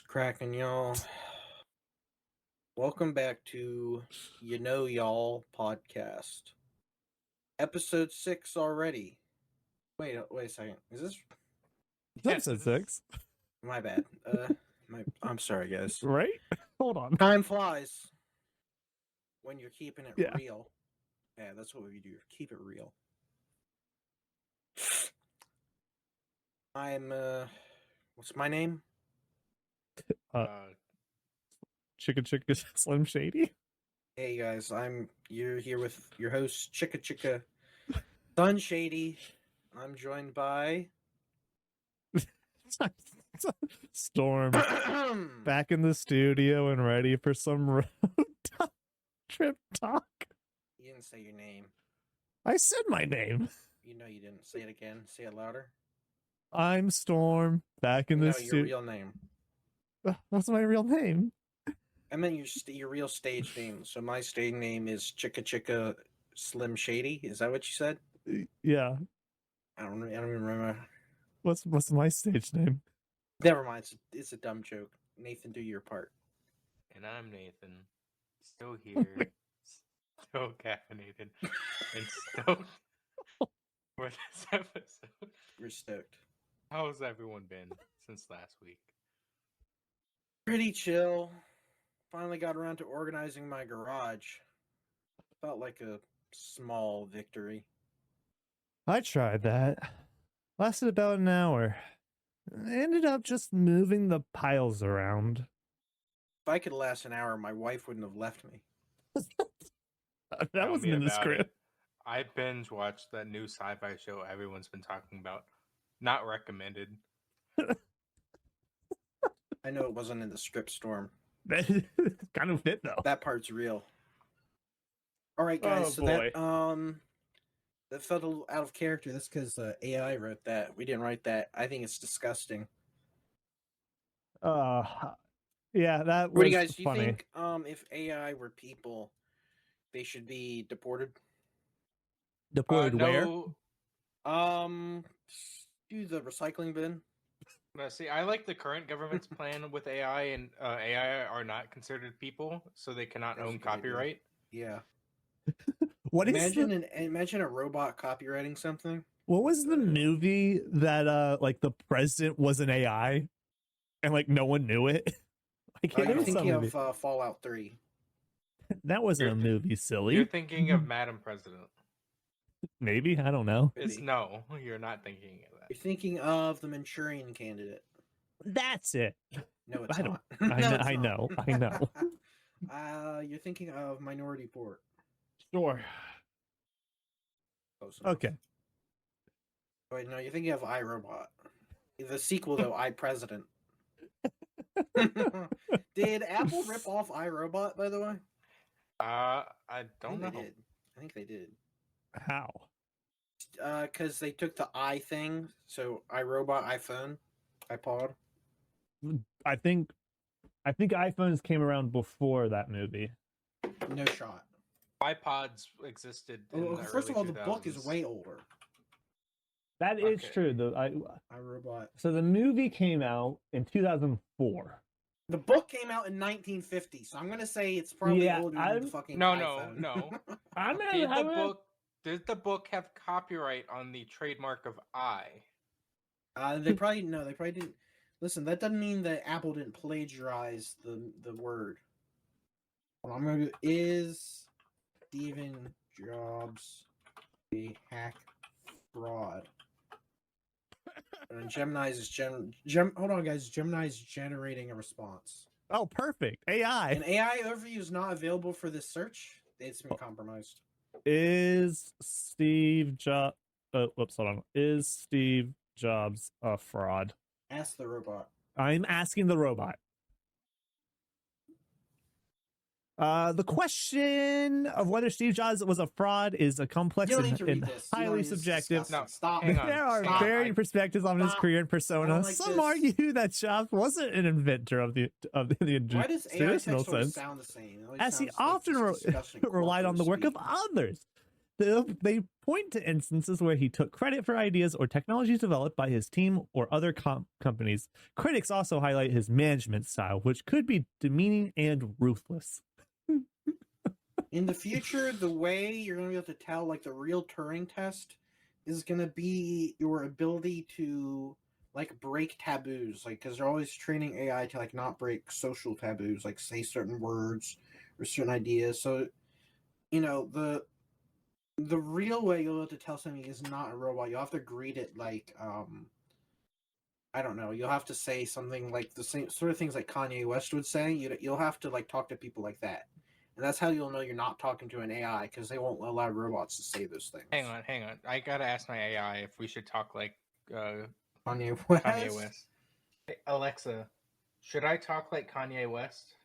Cracking, y'all. Welcome back to Y'all podcast. Episode 6 already. Wait a second. Is this Episode 6? my bad? I'm sorry, guys. Right? Hold on. Time flies when you're keeping it Yeah. real. Yeah, that's what we do. Keep it real. I'm what's my name? Chicka Slim Shady. Hey guys, you're here with your host Chicka Sun Shady. I'm joined by Storm, back in the studio and ready for some road trip talk. You didn't say your name. I said my name. You know you didn't. Say it again. Say it louder. I'm Storm, back in the Your studio. real name. What's my real name? I meant your real stage name. So my stage name is Chicka Slim Shady. Is that what you said? Yeah. I don't even remember. What's my stage name? Never mind. It's a dumb joke. Nathan, do your part. And I'm Nathan, still here, still caffeinated, and stoked for this episode. We're stoked. How's everyone been since last week? Pretty chill. Finally got around to organizing my garage. Felt like a small victory. I tried that. Lasted about an hour. Ended up just moving the piles around. If I could last an hour, my wife wouldn't have left me. That Tell wasn't me in the about script. it. I binge watched that new sci-fi show everyone's been talking about. Not recommended. I know it wasn't in the script, Storm. That kind of fit though. That part's real. All right, guys. Oh, so boy. that felt a little out of character. That's because AI wrote that. We didn't write that. I think it's disgusting. Yeah, that was What do you guys funny. you think? If AI were people, they should be deported. Deployed where? No, Do the recycling bin. see, I like the current government's plan with AI, and AI are not considered people, so they cannot That's a own good idea. copyright. Yeah. What is Imagine a robot copywriting something. what was the movie that like the president was an AI and like no one knew it? I can't You're remember some thinking movie. of Fallout 3. That wasn't a You're- movie, silly. You're thinking of Madam President. Maybe, I don't know. It's Maybe. no, you're not thinking of that. You're thinking of the Manchurian Candidate. That's it. No, it's I don't- not. I No, know- it's I not. know. You're thinking of Minority Report. Sure. Close enough. Okay. Wait, no, you're thinking of iRobot. The sequel, though, iPresident. Did Apple rip off iRobot, by the way? I don't think know. they did. I think they did. How? Because they took the i thing, so iRobot, iPhone, iPod. I think iPhones came around before that movie. No shot. iPods existed. In Well, the first of early all, the book is 2000s. way older. That is Okay. true. iRobot. So the movie came out in 2004. The book came out in 1950, so I'm gonna say it's probably Yeah, older than I'm- the fucking No, iPhone. no. Did the book have copyright on the trademark of I? They probably didn't. Listen, that doesn't mean that Apple didn't plagiarize the word. What I'm gonna do is Steven Jobs a hack fraud. And Gemini's hold on, guys. Gemini's generating a response. Oh, perfect. AI. An AI overview is not available for this search. It's been compromised. Is Steve Jobs hold on. Is Steve Jobs a fraud? Ask the robot. I'm asking the robot. The question of whether Steve Jobs was a fraud is a complex You don't need to and read this. You don't highly need- this is subjective. disgusting. No, Stop. hang on. There are Stop. varying perspectives on his Stop. career and I persona. don't like Some this. argue that Jobs wasn't an inventor of the Why does AI traditional text always sense, sound the same? It always as he sounds like often this disgusting relied on the work corporate of others. They point to instances where he took credit for ideas or technologies developed by his team or other companies. Critics also highlight his management style, which could be demeaning and ruthless. In the future, the way you're going to be able to tell, like, the real Turing test is going to be your ability to, like, break taboos. Like, because they're always training AI to, like, not break social taboos, like, say certain words or certain ideas. So, you know, the real way you'll be able to tell something is not a robot. You'll have to greet it like, I don't know. You'll have to say something like the same sort of things like Kanye West would say. You'll have to, like, talk to people like that. And that's how you'll know you're not talking to an AI, because they won't allow robots to say those things. Hang on. I gotta ask my AI if we should talk like Kanye West. Kanye West. Hey, Alexa, should I talk like Kanye West?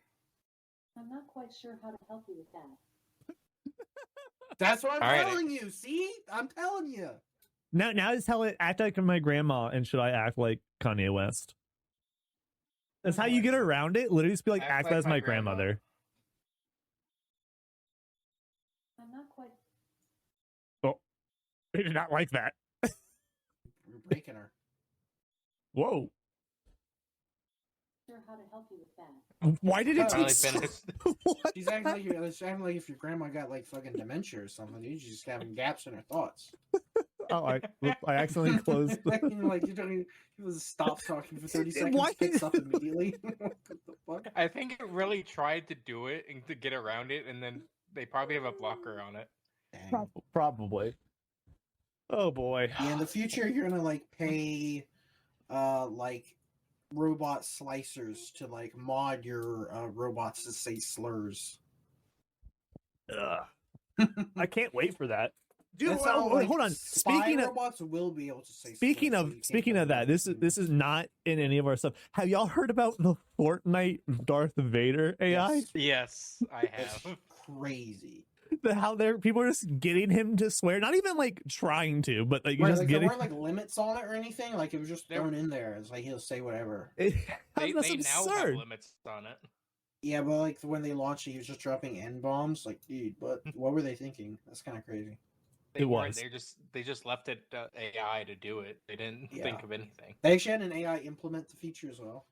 I'm not quite sure how to help you with that. That's what I'm All right. telling you. See? I'm telling you. Now just tell it, act like my grandma, and should I act like Kanye West? That's how you get around it. Literally just be like, act like as my my grandma. grandmother. I'm not quite They did not like that. You're breaking her. Whoa. sure how to help you with that. Why did it Finally take so finished. what? She's acting like if your grandma got, like, fucking dementia or something. You're just having gaps in her thoughts. Oh, I accidentally closed. You're like, you don't even stop talking for 30 seconds, Why- picks up immediately. What the fuck? I think it really tried to do it and to get around it, and then they probably have a blocker on it. Dang. Probably. Oh boy. Yeah, in the future, you're gonna, like, pay, like, robot slicers to, like, mod your robots to say slurs. Ugh. I can't wait for that. Dude, That's how, like, hold on. spy Speaking of robots will be able to say. speaking slurs, of so you speaking can't of go that, back. this is not in any of our stuff. Have y'all heard about the Fortnite Darth Vader AI? Yes. Yes, I It's have. crazy. How they're people are just getting him to swear, not even like trying to, but like Right, just like, there getting. weren't, like, limits on it or anything. Like, it was just There- thrown in there. It's like he'll say whatever. That's They now have absurd. limits on it. Yeah, but, like, when they launched it, he was just dropping N bombs. Like, dude, what were they thinking? That's kind of crazy. They was. They just left it AI to do it. They didn't Yeah. think of anything. They actually had an AI implement the feature as well.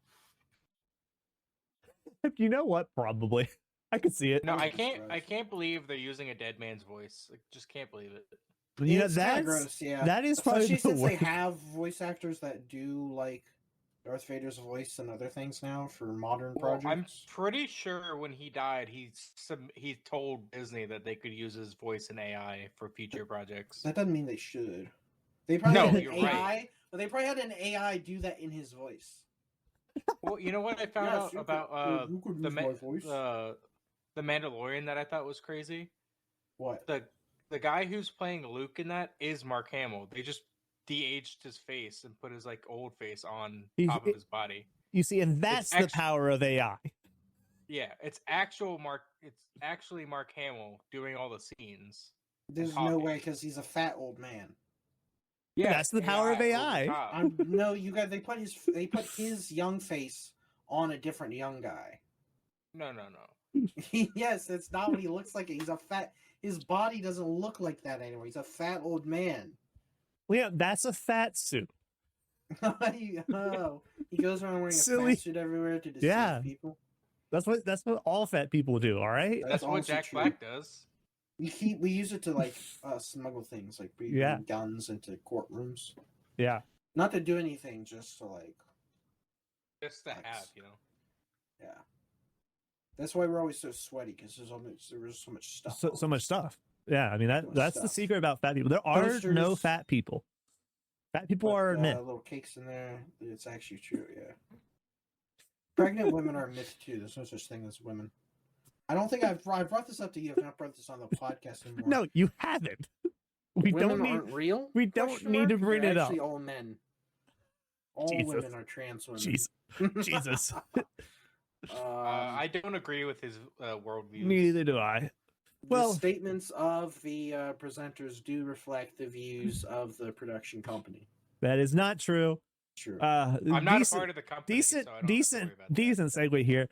You know what? Probably. I could see it. No, I I wouldn't be can't. I surprised. can't believe they're using a dead man's voice. Like, just can't believe it. You know, It's kinda that's gross. Yeah, that is probably especially the since they worst. have voice actors that do, like, Darth Vader's voice and other things now for modern Well, I'm projects. pretty sure when he died, he told Disney that they could use his voice in AI for future projects. That doesn't mean they should. They probably No, had an you're AI, right. but they probably had an AI do that in his voice. Well, you know what I found Yes, out you about could, you could the use Ma- my voice. the Mandalorian that I thought was crazy. What? The guy who's playing Luke in that is Mark Hamill. They just de-aged his face and put his like old face on top of his body. You see, and that's the actu- power of AI. Yeah, it's actually Mark Hamill doing all the scenes. There's talking. no way, because he's a fat old man. Yeah, that's the power of over AI. top. No, you guys. They put his young face on a different young guy. No. Yes, that's not what he looks like. He's a fat. His body doesn't look like that anymore. He's a fat old man. Well, yeah, that's a fat suit. He goes around wearing a Silly. fat suit everywhere to deceive Yeah. people. That's what all fat people do. All right. That's what also Jack true. Black does. We use it to, like, smuggle things, like bring Yeah. guns into courtrooms. Yeah. Not to do anything, just to, like, Just to Nice. have, yeah. That's why we're always so sweaty, because there's so much stuff. So much stuff. Yeah. I mean So much that's the stuff. secret about fat people. There are no Toasters. fat people. Fat people are a myth. Little cakes in there. It's actually true. Yeah. Pregnant women are a myth too. There's no such thing as women. I don't think I've brought this up to you. I've not brought this on the podcast anymore. No, you haven't. We women don't need. aren't real. we don't Question need to mark? bring They're it up. actually all men. All Jesus. women are trans women. Jeez, Jesus. I don't agree with his worldview. Neither do I. Well- the statements of the presenters do reflect the views of the production company. That is not true. Sure. I'm not a part of the company. decent, so I don't have to decent, worry about that. decent segue here.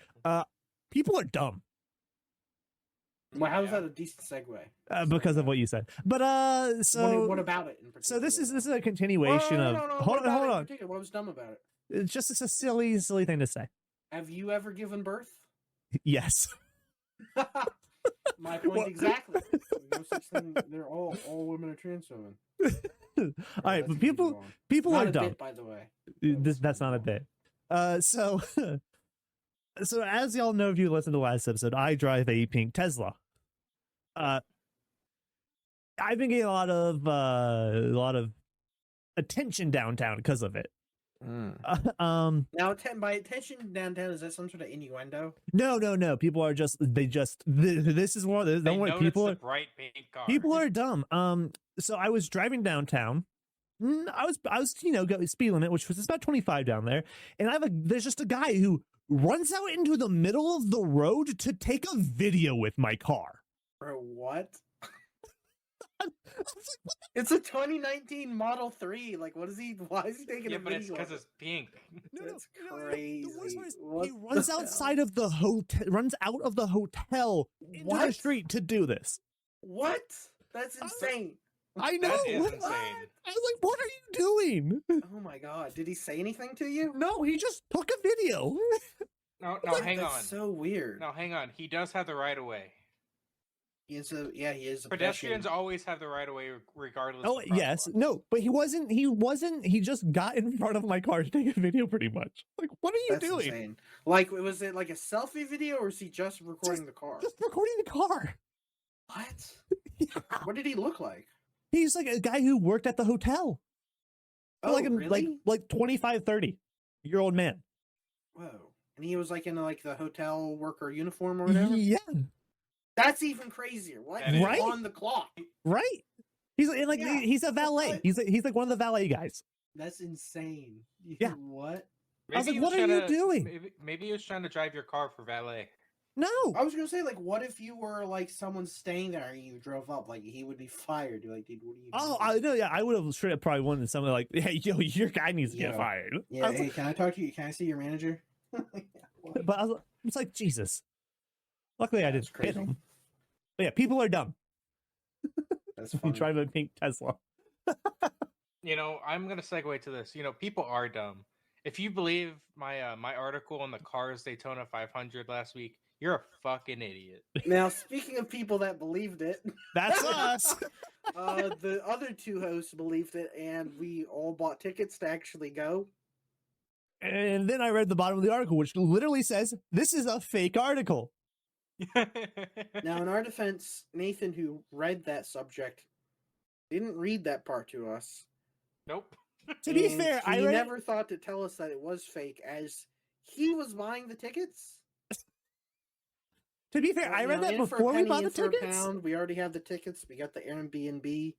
People are dumb. Well, how is Yeah. that a decent segue? Because of what you said. But What about it in particular? so this is a continuation no, of no, no, hold what about on. it in particular? What was dumb about it? It's just a silly thing to say. Have you ever given birth? Yes. My point Well- exactly. No such thing. They're all women are trans women. All right, That's but a good people one. Not are a dumb. bit, by the way. That's not a bit. So so as y'all know, if you listened to the last episode, I drive a pink Tesla. I've been getting a lot of attention downtown because of it. Now, by attention downtown, is that some sort of innuendo? No. People are just this is one of the They don't worry, noticed people the are bright pink car. people are dumb. So I was driving downtown. I was go speed limit, which was about 25 down there, and there's just a guy who runs out into the middle of the road to take a video with my car. Bro, what? It's a 2019 Model 3. Like, what is he? Why is he taking Yeah, a but it's video? because of it's pink. That's The crazy. worst part is What he runs the hell? outside of the hotel, runs out of the hotel into the What? street to do this. What? That's insane. I know. That is What? insane. I was like, "What are you doing?" Oh my god. Did he say anything to you? No, he just took a video. No, hang That's on. so weird. No, hang on. He does have the right of way. He is a Pedestrians pedestrian. always have the right of way, regardless. Oh of yes, crosswalks. no, but he wasn't. He just got in front of my car to take a video. Pretty much. Like, what are you That's doing? insane. Like, was it like a selfie video, or is he just recording the car? Just recording the car. What? Yeah. What did he look like? He's like a guy who worked at the hotel. Oh, like really? like 25, 30-year-old man. Whoa. And he was like in like the hotel worker uniform or whatever. Yeah, That's even crazier. What? That He's Right? on the clock. right. He's like Yeah, he's a valet. what? He's like one of the valet guys. That's insane. Yeah. What? I was like, he "What are trying you to- doing?" Maybe he was trying to drive your car for valet. No. I was gonna say, like, what if you were like someone staying there and you drove up? Like, he would be fired. You're like, dude, what are you? Oh, doing? I know. Yeah, I would have straight up probably wanted something like, "Hey, yo, your guy needs to get Yeah. fired." I Yeah. was Hey, like- can I talk to you? Can I see your manager? What? but it's like Jesus. Luckily, I That's didn't hit crazy. him. But yeah, people are dumb. That's You funny. drive a pink Tesla. You know, I'm gonna segue to this. You know, people are dumb. If you believe my my article on the Cars Daytona 500 last week, you're a fucking idiot. Now, speaking of people that believed it, That's us. the other two hosts believed it, and we all bought tickets to actually go. And then I read the bottom of the article, which literally says, "This is a fake article." Now, in our defense, Nathan, who read that subject, didn't read that part to us. Nope. To be and fair, I he read never thought to tell us that it was fake, as he was buying the tickets. To be fair, I read Now, that in for a before we penny, bought in the for a tickets. pound. We already have the tickets. We got the Airbnb.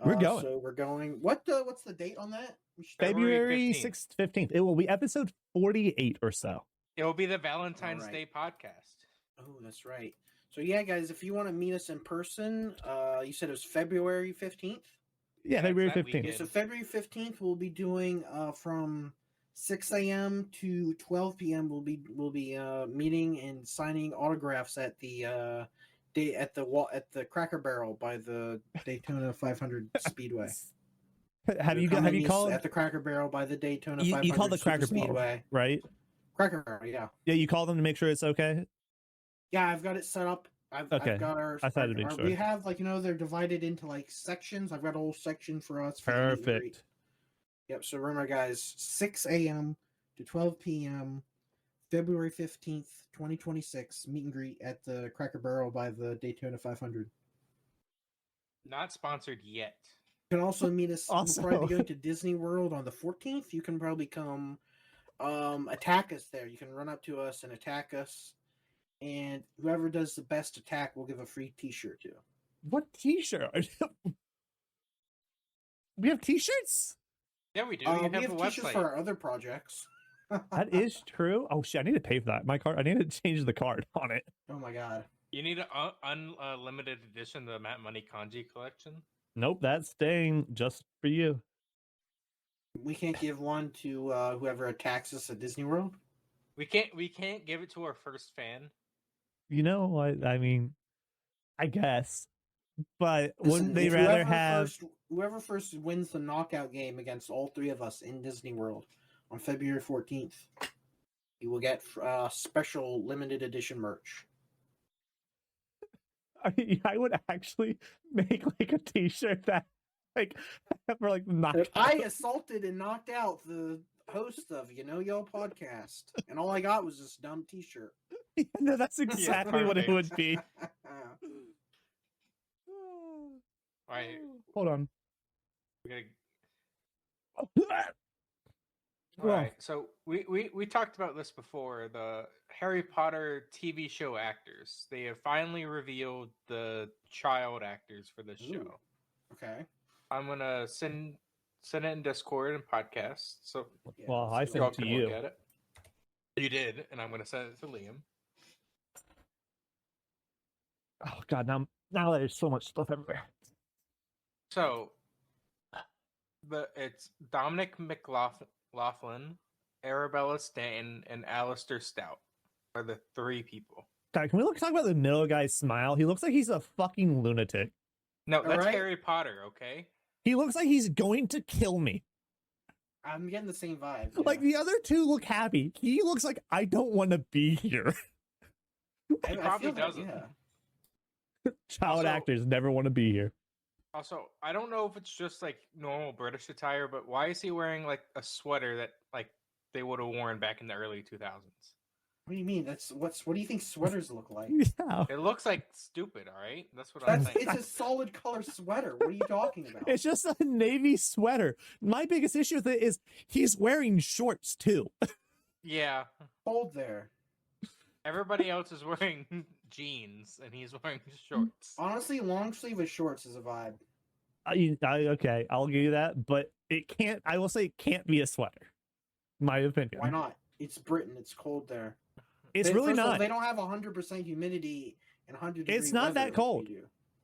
We're going. So we're going. What's the date on that? We should- February February 6th, 15th. It will be episode 48 or so. It will be the Valentine's Alright. Day podcast. Oh, that's right. So yeah, guys, if you want to meet us in person, you said it was February 15th. Yeah, Yeah, February it's that 15th. Yeah, so February 15th, we'll be doing from 6 a.m. to 12 p.m. We'll be meeting and signing autographs at the at the Cracker Barrel by the Daytona 500 Speedway. Have you Come and meet us called at the Cracker Barrel by the Daytona You 500 called the Super Cracker Barrel. Speedway? right? Cracker Barrel, yeah. Yeah, you called them to make sure it's okay. Yeah, I've got it set up. I've Okay. got our. I thought to make We sure. have they're divided into like sections. I've got a whole section for us. for the meet and greet. Perfect. Yep. So remember, guys, 6 a.m. to 12 p.m. February 15th, 2026, meet and greet at the Cracker Barrel by the Daytona 500. Not sponsored yet. You can also meet us. Also- We'll probably be going to Disney World on the 14th. You can probably come attack us there. You can run up to us and attack us. And whoever does the best attack will give a free t-shirt to. What T-shirt? We have T-shirts. Yeah, we do. We You have have a t-shirts website. for our other projects. That is true. Oh shit! I need to pay for that. My card. I need to change the card on it. Oh my god. You need an unlimited edition of the Matt Money Kanji collection. Nope, that's staying just for you. We can't give one to whoever attacks us at Disney World. We can't give it to our first fan. You know, I mean, I guess. But Listen, wouldn't they if rather have? whoever first wins the knockout game against all three of us in Disney World on February 14th, you will get special limited edition merch. I would actually make like a T-shirt that like for like knockout. I assaulted and knocked out the host of Y'all podcast, and all I got was this dumb T-shirt. No, that's exactly what it would be. All right, Hold on. we gotta. Well, All right, so we talked about this before. The Harry Potter TV show actors. They have finally revealed the child actors for this Ooh. show. Okay. I'm gonna send it in Discord and podcast. So Yeah, Well, I let's sent go. y'all it to can you. look at it. You did, and I'm gonna send it to Liam. oh god, now there's so much stuff everywhere. So, it's Dominic McLaughlin, Arabella Stanton, and Alistair Stout are the three people. God, can we talk about the middle guy's smile? He looks like he's a fucking lunatic. No, that's Alright. Harry Potter, okay? He looks like he's going to kill me. I'm getting the same vibe. Like the other two look happy. He looks like I don't want to be here. He probably doesn't. Child Also- actors never want to be here. Also, I don't know if it's just like normal British attire, but why is he wearing like a sweater that like they would have worn back in the early 2000s? What do you mean? What do you think sweaters look like? Yeah. It looks like stupid, all right? That's what I'm That's saying. it's a solid color sweater. What are you talking about? It's just a navy sweater. My biggest issue with it is he's wearing shorts too. Yeah. cold there. Everybody else is wearing jeans and he's wearing shorts. Honestly, long sleeve shorts is a vibe. Okay, I'll give you that, but it can't. I will say it can't be a sweater. My opinion. Why not? It's Britain. It's cold there. It's They- really first of all, not. They don't have 100% humidity and 100. It's not that cold.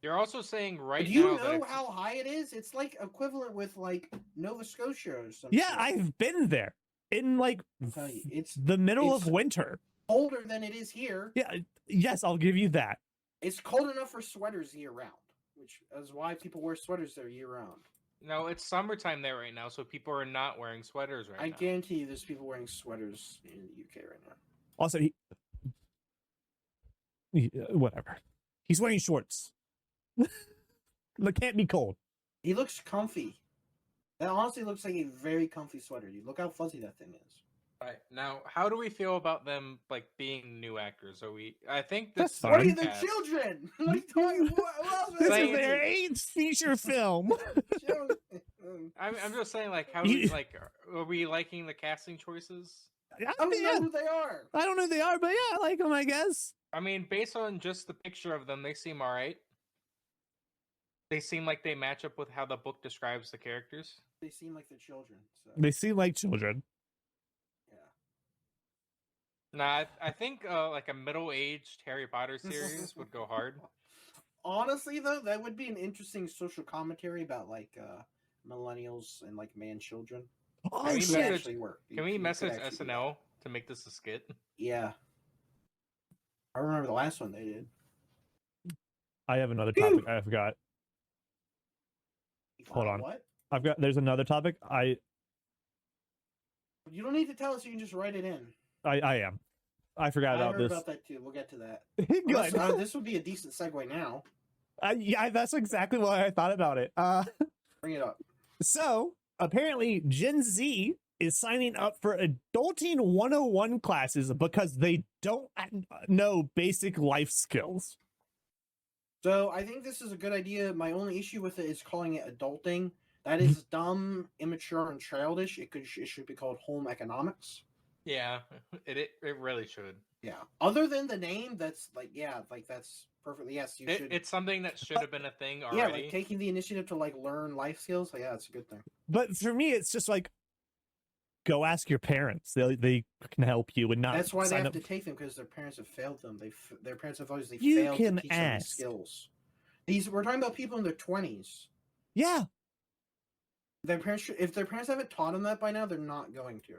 You're also saying right Do you now that know it's- how high it is? It's like equivalent with like Nova Scotia or something. Yeah, I've been there in like I'll tell you, it's the middle it's- of winter. colder than it is here. Yeah, yes, I'll give you that. It's cold enough for sweaters year round, which is why people wear sweaters there year round. No, it's summertime there right now, so people are not wearing sweaters right I now. guarantee you, there's people wearing sweaters in the UK right now. Also, whatever. He's wearing shorts. It can't be cold. He looks comfy. That honestly looks like a very comfy sweater, dude. Look how fuzzy that thing is. Right. Now, how do we feel about them like being new actors? Are we I think That's this fine. What are you, the cast- children? What are you talking? What else This Saying- is their 8th feature film. I'm just saying, like, how You- like are we liking the casting choices? I don't Yeah, know who they are. I don't know who they are, but yeah, I like them, I guess. I mean, based on just the picture of them, they seem all right. They seem like they match up with how the book describes the characters. They seem like they're children. So They seem like children. yeah. Nah, I think like a middle-aged Harry Potter series would go hard. Honestly, though, that would be an interesting social commentary about like millennials and like man children. Oh, Can we It could shit. message- actually work. Can we It could message actually do that. SNL to make this a skit? Yeah. I remember the last one they did. I have another topic I forgot. Hold on. What? There's another topic. You don't need to tell us. You can just write it in. I am. I forgot I about heard this. about that too. We'll get to that. Good. This would be a decent segue now. Yeah, that's exactly why I thought about it. Bring it up. So apparently Gen Z is signing up for Adulting 101 classes because they don't know basic life skills. So I think this is a good idea. My only issue with it is calling it adulting. That is dumb, immature, and childish. It should be called home economics. Yeah, it really should. Yeah. Other than the name, that's that's perfectly yes. You should. It's something that should have been a thing yeah, already. like taking the initiative to like learn life skills. Yeah, it's a good thing. But for me, it's just like, go ask your parents. They can help you and not. That's why they sign have up. to take them because their parents have failed them. Their parents have always You failed can to teach them these ask. skills. We're talking about people in their 20s. Yeah, Their parents, if their parents haven't taught them that by now, they're not going to.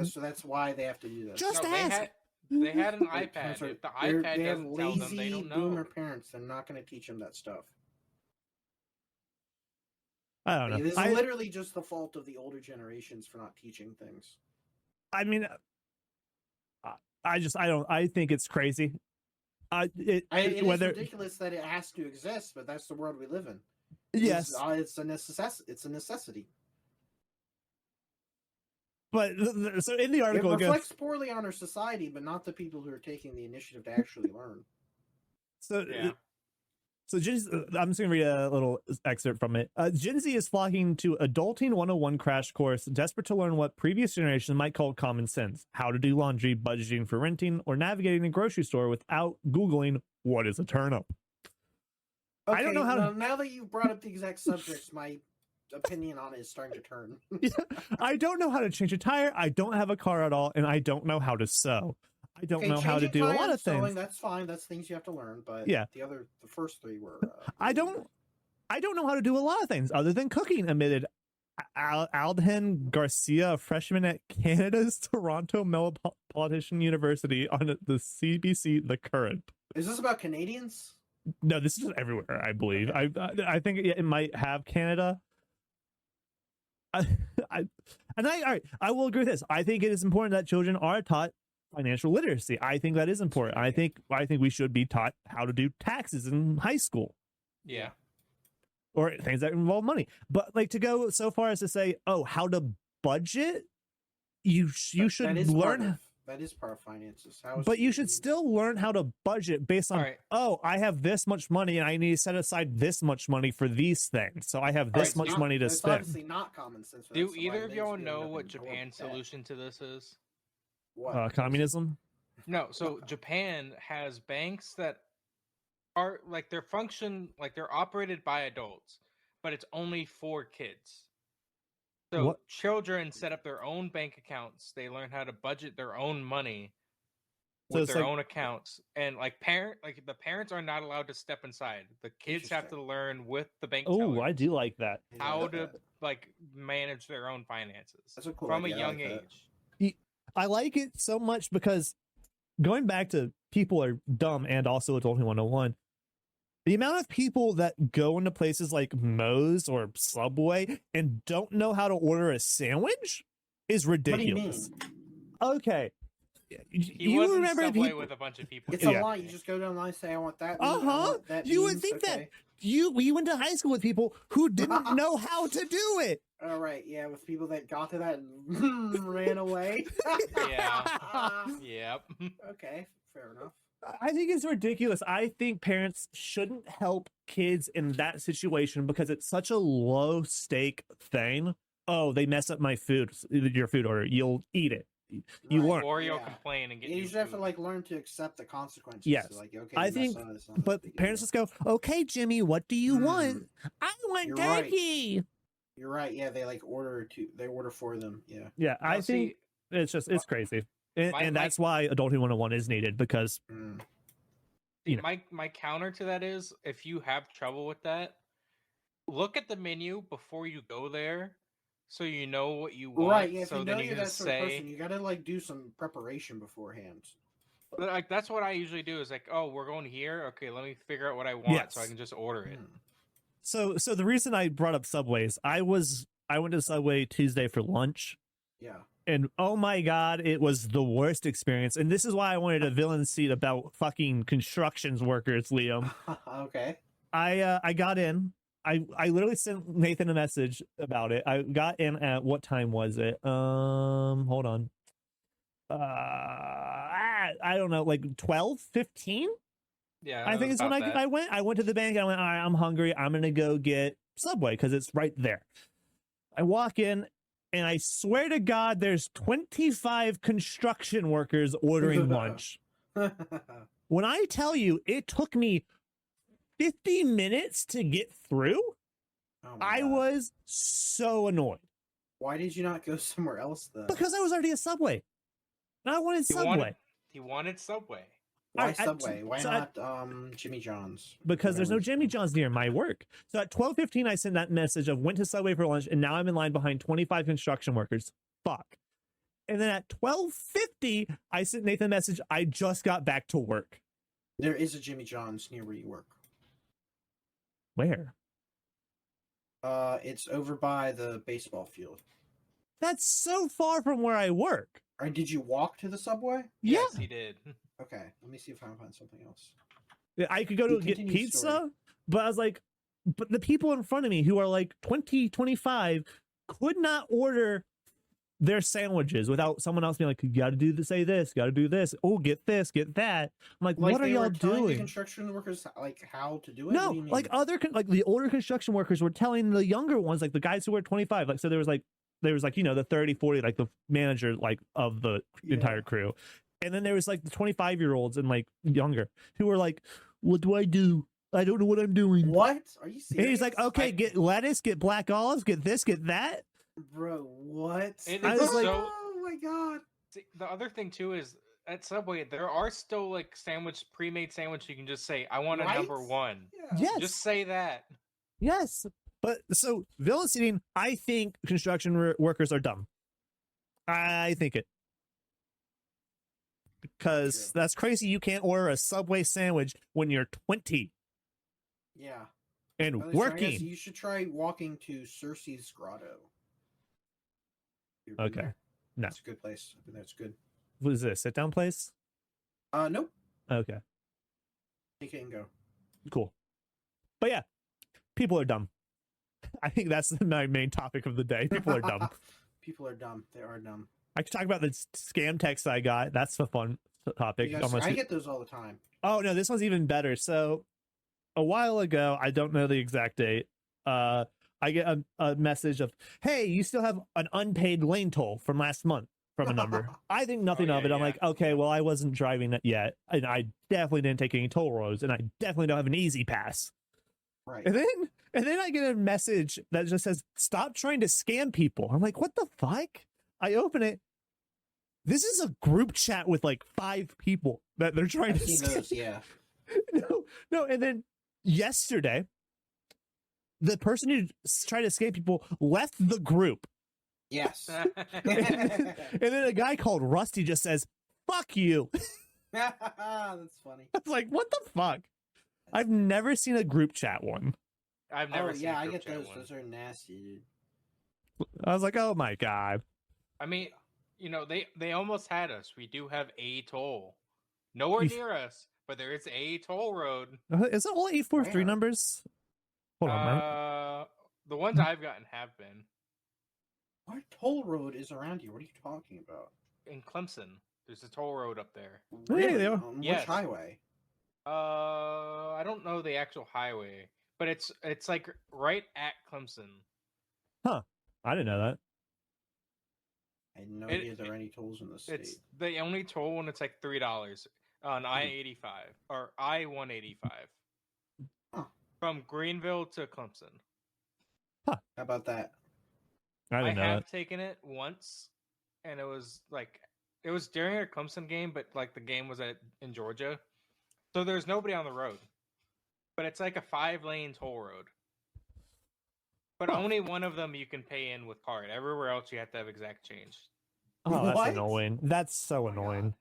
So that's why they have to do this. Just No, ask. They had an Like, iPad. sorry, If the they're- iPad they have doesn't tell them, they lazy don't know. boomer parents. They're not going to teach them that stuff. I don't Like, know. this is literally just the fault of the older generations for not teaching things. I mean, I think it's crazy. It is Whether ridiculous that it has to exist, but that's the world we live in. yes, It's a necessity. but so in the article It it goes. reflects poorly on our society, but not the people who are taking the initiative to actually learn. So Yeah. So I'm just going to read a little excerpt from it. Gen Z is flocking to Adulting 101 crash course, desperate to learn what previous generations might call common sense, how to do laundry, budgeting for renting, or navigating the grocery store without Googling what is a turnip. I don't know how to... Now that you brought up the exact subjects, my opinion on it is starting to turn. I don't know how to change a tire. I don't have a car at all, and I don't know how to sew. I don't know how to do a lot of things. That's fine. That's things you have to learn. But yeah, the first three were. I don't know how to do a lot of things other than cooking. Admitted Aldhen Garcia, a freshman at Canada's Toronto Metropolitan University, on the CBC The Current. Is this about Canadians? No, this is everywhere. I believe. Okay. I think it might have Canada. All right. I will agree with this. I think it is important that children are taught financial literacy. I think that is important. I think we should be taught how to do taxes in high school. Yeah. Or things that involve money. But like to go so far as to say, oh, how to budget, you should learn. That is part of finances. But you should still learn how to budget based on, oh, I have this much money and I need to set aside this much money for these things. So I have this much money to spend. It's obviously not common sense. Do either of y'all know what Japan's solution to this is? What? Communism? No. So Japan has banks that are like they're operated by adults, but it's only for kids. So children set up their own bank accounts. They learn how to budget their own money with their own accounts. And the parents are not allowed to step inside. The kids have to learn with the bank. Oh, I do like that. How to manage their own finances cool from a young age. I like it so much because going back to people are dumb and also Adulting 101, the amount of people that go into places like Moe's or Subway and don't know how to order a sandwich is ridiculous. What do you mean? Okay. You remember Subway with a bunch of people. It's a lie. You just go down the line and say, I want that. You would think that we went to high school with people who didn't know how to do it. All right, yeah, with people that got to that and ran away. Yeah. Yep. Okay, fair enough. I think it's ridiculous. I think parents shouldn't help kids in that situation because it's such a low stake thing. Oh, they mess up my food, your food order. You'll eat it. You learn. Or you'll complain and get you just have to learn to accept the consequences. Yes. So, okay, I think, but parents just go, okay, Jimmy, what do you want? I want turkey. You're right. Yeah, they order for them. Yeah. Yeah, I think it's crazy. And that's why Adulting 101 is needed because my counter to that is if you have trouble with that, look at the menu before you go there so you know what you want. Right, yeah, if so you then know you you're can that sort of person, you gotta do some preparation beforehand. That's what I usually do is oh, we're going here? Okay, let me figure out what I want so I can just order it. So the reason I brought up Subways, I went to Subway Tuesday for lunch. Yeah. And oh my God, it was the worst experience. And this is why I wanted a villain seat about fucking constructions workers, Liam. Okay. I got in. I literally sent Nathan a message about it. I got in at what time was it? Hold on. I don't know, like 12, 15? Yeah. I think it's when I went to the bank. I went, all right, I'm hungry. I'm going to go get Subway because it's right there. I walk in. And I swear to God, there's 25 construction workers ordering lunch. When I tell you it took me 50 minutes to get through, I was so annoyed. Why did you not go somewhere else, though? Because I was already at Subway. And I wanted Subway. He wanted Subway. Why Subway? Why not Jimmy John's? Because there's no Jimmy John's near my work. So at 12:15, I sent that message of went to Subway for lunch, and now I'm in line behind 25 construction workers. Fuck. And then at 12:50, I sent Nathan a message. I just got back to work. There is a Jimmy John's near where you work. Where? It's over by the baseball field. That's so far from where I work. Or did you walk to the subway? Yes, Yeah. he did. Okay, let me see if I can find something else. I could go to get Continue pizza, story. but I was like, but the people in front of me who are like 20, 25 could not order their sandwiches without someone else being like, you got to do this, say this, got to do this. Oh, get this, get that. I'm like, what are they were y'all telling the doing? construction workers like how to do it? No, What do you mean? like like the older construction workers were telling the younger ones, like the guys who were 25, like, so there was like, the 30, 40, like the manager, like of the entire crew. And then there was like the 25-year-olds and like younger who were like, what do I do? I don't know what I'm doing. What? Are you serious? And he's like, okay, get lettuce, get black olives, get this, get that. Bro, what? It I is was like- so. oh my god. See, the other thing too is at Subway there are still like pre-made sandwich. You can just say, "I want a Right? number one." Yeah. Yes. Just say that. Yes. But so villain seating, I think construction workers are dumb. I think it. Because True. that's crazy. You can't order a Subway sandwich when you're 20 Yeah. and Well, so I guess working. you should try walking to Cersei's Grotto. You've been Okay. there? No. It's a good place. I've been there. It's good. What is this? Sit down place? Nope. Okay. Take it and go. Cool. But yeah, people are dumb. I think that's my main topic of the day. People are dumb. People are dumb. They are dumb. I could talk about the scam text I got. That's a fun topic. You guys- Almost- I get those all the time. Oh no, this one's even better. So a while ago, I don't know the exact date. I get a message of, "Hey, you still have an unpaid lane toll from last month," from a number. I think nothing Oh, of it. yeah, I'm yeah. like, okay, well, I wasn't driving it yet, and I definitely didn't take any toll roads, and I definitely don't have an easy pass. Right. And then I get a message that just says, "Stop trying to scam people." I'm like, what the fuck? I open it. This is a group chat with like 5 people that they're trying I've to seen scam. those, yeah. No. And then yesterday, the person who tried to scam people left the group. Yes. And then a guy called Rusty just says, "Fuck you." That's funny. I was like, what the fuck? I've never seen a group chat one. I've never Oh seen yeah, a I group get chat those. one. Those are nasty, dude. I was like, oh my God. I mean, they almost had us. We do have a toll. Nowhere You- near us, but there is a toll road. Is it all 843 Where? numbers? Hold on, man. The ones I've gotten have been What toll road is around here? What are you talking about? in Clemson. There's a toll road up there. Yeah, they are. On Yes. which highway? I don't know the actual highway, but it's like right at Clemson. I didn't know that. I had no It- idea there are any tolls in the state. It's the only toll when it's like $3 on I-85 or I-185 Huh. from Greenville to Clemson. How about that? I I didn't know have that. taken it once, and it was during a Clemson game, but like the game was in Georgia, so there's nobody on the road. But it's like a 5-lane toll road. But Huh. only one of them you can pay in with card. Everywhere else you have to have exact change. Oh, that's What? annoying. That's so Oh my God. annoying.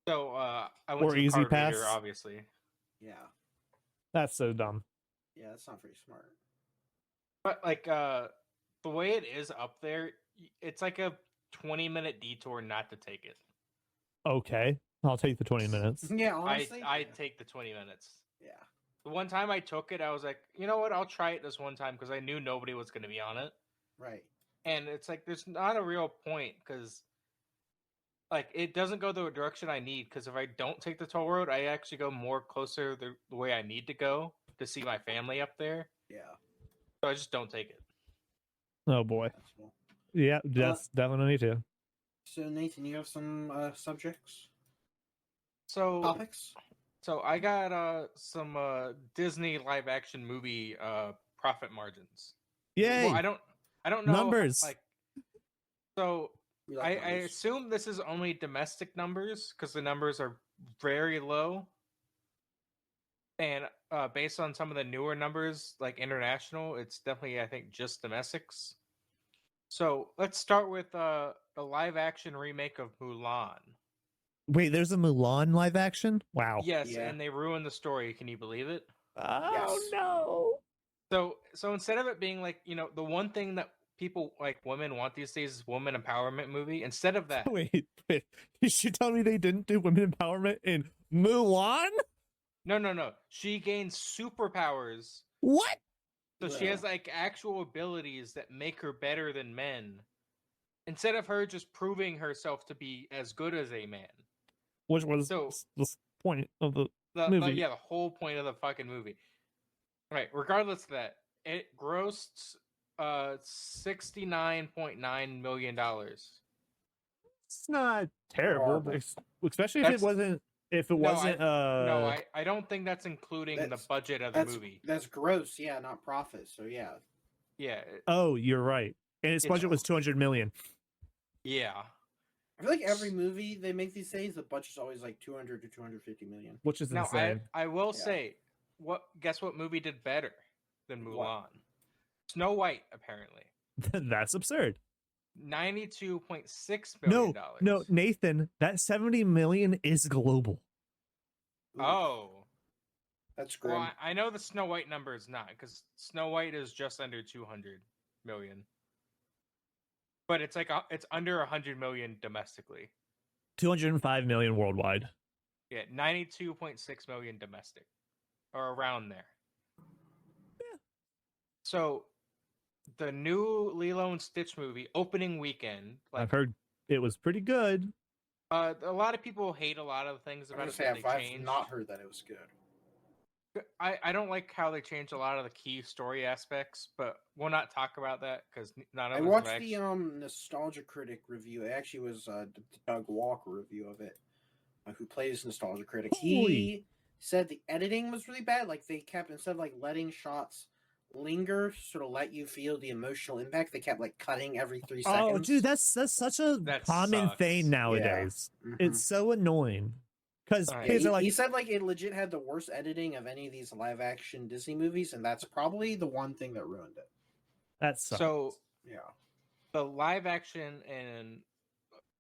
So I went Or to the Easy card reader, Pass? obviously. Yeah. That's so dumb. Yeah, that's not very smart. But like the way it is up there, it's like a 20-minute detour not to take it. Okay. I'll take the 20 minutes. Yeah, honestly. I yeah. take the 20 minutes. Yeah. The one time I took it, I was like, you know what? I'll try it this one time because I knew nobody was going to be on it. Right. And it's like, there's not a real point because, like, it doesn't go the direction I need. Because if I don't take the toll road, I actually go more closer the way I need to go to see my family up there. Yeah. So I just don't take it. Oh boy. That's cool. Yeah, that's definitely need to. So Nathan, you have some subjects, So topics? So I got some Disney live action movie profit margins. Yay. Well, I don't know Numbers. like so We I like numbers. assume this is only domestic numbers because the numbers are very low. And based on some of the newer numbers, like international, it's definitely I think just domestics. So let's start with the live action remake of Mulan. Wait, there's a Mulan live action? Wow. Yes, Yeah. and they ruined the story. Can you believe it? Oh Yes. no. So instead of it being like, the one thing that people like women want these days is woman empowerment movie. Instead of that, Wait. You should tell me they didn't do women empowerment in Mulan? no. She gains superpowers. What? So she Ugh. has like actual abilities that make her better than men. Instead of her just proving herself to be as good as a man. Which was So- the point of the The movie. the whole point of the fucking movie. Right. Regardless of that, it grossed $69.9 million. It's not terrible, Horrible. especially if That's- it wasn't. If it wasn't, No, I don't think that's including the That's- budget of the That's movie. that's gross. Yeah, not profit. So yeah. Yeah. oh, you're right. And its It's- budget was 200 million. Yeah. I feel like every movie they make these days, the budget's always like 200 to 250 million. Which is Now insane. I will Yeah. say, guess what movie did better than Mulan? What? Snow White, apparently. That's absurd. $92.6 million. No, Nathan, that 70 million is global. Ooh, Oh. that's grim. Well, I know the Snow White number is not, because Snow White is just under 200 million. But it's like it's under 100 million domestically. 205 million worldwide. Yeah, 92.6 million domestic, or around there. Yeah. So, the new Lilo and Stitch movie opening weekend, I've heard it was pretty good. a lot of people hate a lot of things I'm about gonna it say that they I've changed. not heard that it was good. I don't like how they changed a lot of the key story aspects, but we'll not talk about that because none of I us watched have the Nostalgia Critic review. It actually was Doug Walker review of it, who plays Nostalgia Critic. He Holy. said the editing was really bad. Like they kept, instead of like letting shots linger, sort of let you feel the emotional impact, they kept like cutting every 3 seconds. Oh, dude, that's such a That common sucks. thing nowadays. Mhm. It's so annoying because Yeah, kids he, are like, he said like it legit had the worst editing of any of these live action Disney movies, and that's probably the one thing that ruined it. that sucks. So Yeah. the live action and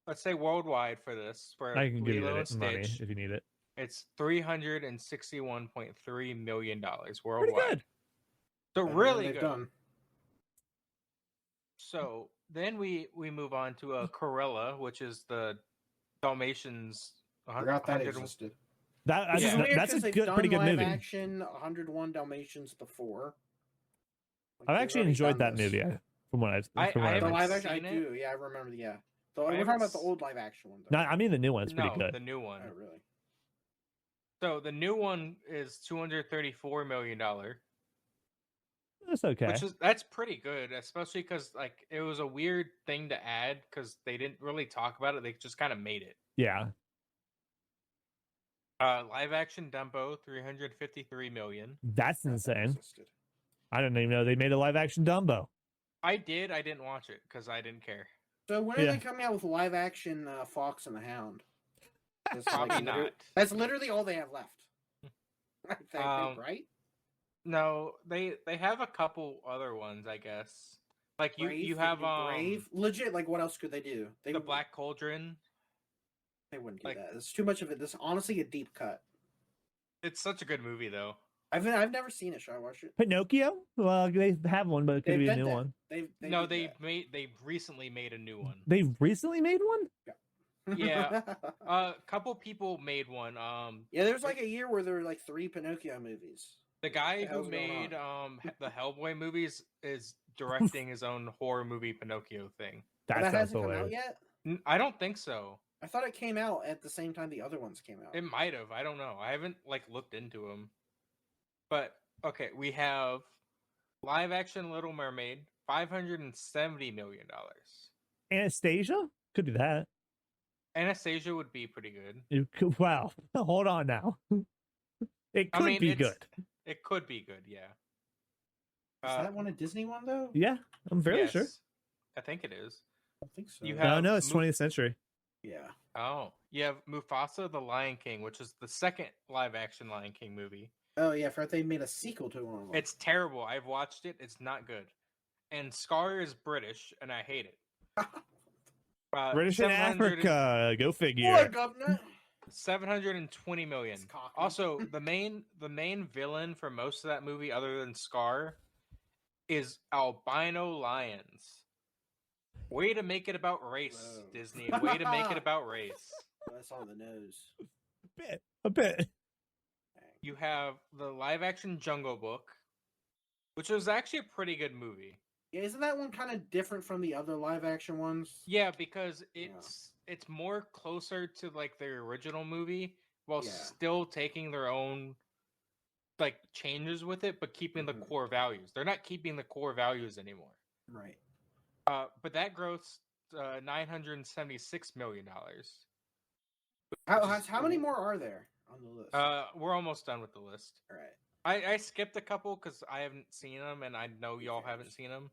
let's say worldwide for this for I can give you Lilo and that money Stitch, if you need it. it's $361.3 million Pretty worldwide. good. So Better than really they've good. done. So then we move on to a Cruella, which is the Dalmatians. Forgot that 100 existed. That, Which is that's, weird that's a they've good, done pretty good live movie. action 101 Dalmatians before. Like, I've they've actually already enjoyed done that this. movie from what I've I from what I've The haven't live action, I seen it. do. Yeah, I remember. Yeah, so we're haven't talking about the s- old live action one. Though. No, I mean the new one. It's pretty No, good. the new one. Oh, really? So the new one is $234 million, It's okay. that's pretty good, especially because like it was a weird thing to add because they didn't really talk about it. They just kind of made it. Yeah. Live action Dumbo, 353 million. That's Forgot that insane. existed. I didn't even know they made a live action Dumbo. I didn't watch it because I didn't care. So when are Yeah. they coming out with live action Fox and the Hound? That's Probably literally- not. That's literally all they have left. I think, Um, right? No, they have a couple other ones, I guess. Like you Brave, they have could do Brave. Legit. Like, what else could they do? They the would- Black Cauldron. They wouldn't do like- that. It's too much of it. This is honestly a deep cut. It's such a good movie though. I've never seen it. Should I watch it? Pinocchio? Well, they have one, but it could They've be a done new that. one. No, did they've recently made a new one. They recently made one? that. Yeah. A couple people made one. Yeah, there was like a year where there were like 3 Pinocchio movies. The guy the who hell's going made the Hellboy movies is directing his own horror movie Pinocchio thing. But That that sounds hasn't come out hilarious. yet. I don't think so. I thought it came out at the same time the other ones came out. It might have. I don't know. I haven't like looked into them. But okay, we have live action Little Mermaid, $570 million. Anastasia? Could do that. Anastasia would be pretty good. Wow. Hold on now. It I could mean, be it's- good. It could be good, yeah. Is that one a Disney one though? Yeah, I'm fairly sure. yes, I think it is. I don't think so. You No, have no, it's Mu- 20th century. Yeah. Oh, you have Mufasa the Lion King, which is the second live action Lion King movie. Oh yeah, I forgot they made a sequel to one of them. It's terrible. I've watched it. It's not good. and Scar is British, and I hate it. British in 700 Africa. Go figure. What, governor? 720 million. It's cocky. Also, the main villain for most of that movie, other than Scar, is albino lions. Way to make it about race, Whoa. Disney. Way to make it about race. That's on the nose. A bit. You have the live-action Jungle Book, which was actually a pretty good movie. Yeah, isn't that one kind of different from the other live action ones? Yeah, because it's more closer to like the original movie while Yeah. still taking their own like changes with it, but keeping the Mhm. core values. They're not keeping the core values anymore. Right. But that grossed $976 million. How many more are there on the list? We're almost done with the list. All right. I skipped a couple because I haven't seen them, and I know y'all haven't seen them.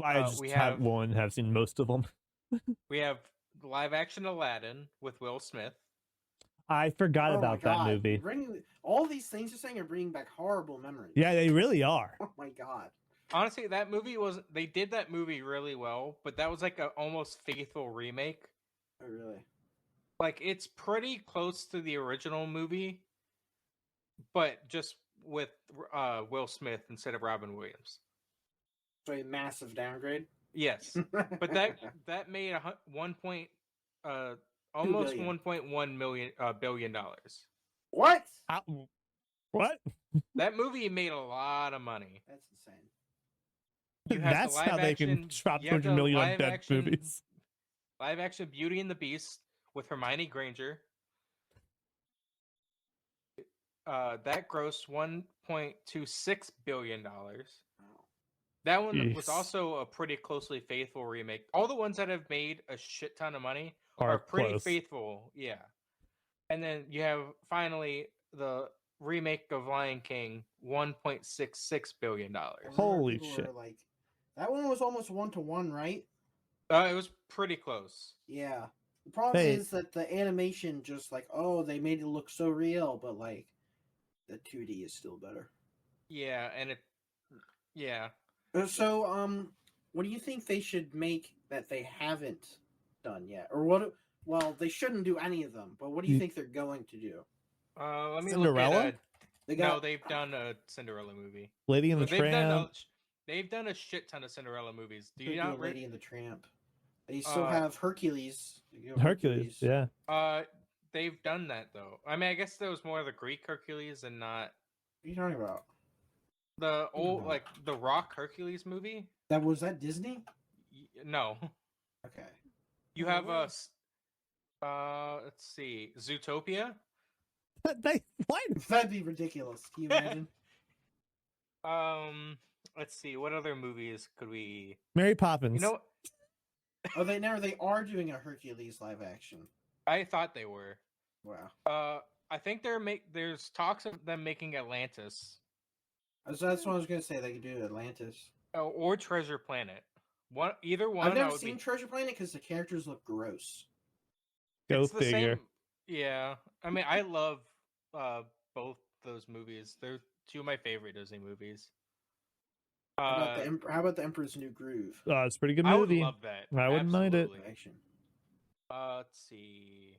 I just we have have- have seen most of them. We have live action Aladdin with Will Smith. I forgot Oh my about that God. movie. All these things you're saying are bringing back horrible memories. Yeah, they really are. Oh my God. Honestly, that movie they did that movie really well, but that was like a almost faithful remake. Oh really? Like it's pretty close to the original movie, but just with Will Smith instead of Robin Williams. So a massive downgrade. Yes, but that made almost billion. $1.1 billion. What? What? That movie made a lot of money. That's insane. You have the That's how they can live-action- drop you have 200 the million on dead live-action- movies. Live action Beauty and the Beast with Hermione Granger. That grossed $1.26 billion. Wow. That one was Jeez. also a pretty closely faithful remake. All the ones that have made a shit ton of money Are are pretty close. faithful, yeah. And then you have finally the remake of Lion King, $1.66 billion. I remember Holy people shit. were like, that one was almost 1-to-1, right? It was pretty close. Yeah. The problem Hey. is that the animation just like, oh, they made it look so real, but like the 2D is still better. Yeah, and yeah. So, what do you think they should make that they haven't done yet? Or what? Well, they shouldn't do any of them, but what do you think they're going to do? Let me Cinderella? look at They No, they've done a Cinderella movie. Lady and the They've done Tramp. they've done a shit ton of Cinderella movies. Do Could you do not? Lady and the Tramp. They still Uh, have Hercules. They do Hercules. Yeah. They've done that though. I mean, I guess that was more the Greek Hercules and not What are you talking about? the old Mhm. like the Rock Hercules movie. Was that Disney? No, Okay. you Oh, have what? let's see, Zootopia. What? That'd be ridiculous. Can you imagine? Let's see, what other movies could we? Mary Poppins. You know, Oh, they are doing a Hercules live action. I thought they were. Wow. I think there's talks of them making Atlantis. So that's what I was gonna say. They could do Atlantis. Or Treasure Planet. Either one. I've I never would seen be- Treasure Planet because the characters look gross. Go it's the figure. same- Yeah, I mean, I love both those movies. They're two of my favorite Disney movies. How about the Emperor's New Groove? It's a pretty good I would movie. love that. I wouldn't mind it. Absolutely. Action. Let's see.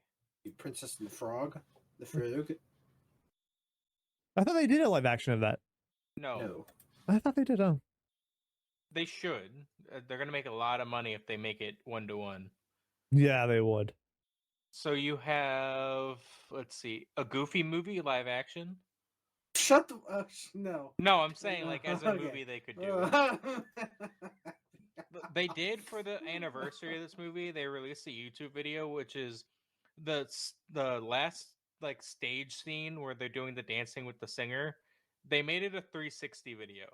Princess and the Frog. The Frog. I thought they did a live action of that. No, No. I thought they did. Oh, they should. They're gonna make a lot of money if they make it 1-to-1. yeah, they would. So you have, let's see, a Goofy movie live action. Shut the. No. No, I'm saying like as a Okay. movie they could do. They did for the anniversary of this movie. They released a YouTube video, which is the last like stage scene where they're doing the dancing with the singer. They made it a 360 video.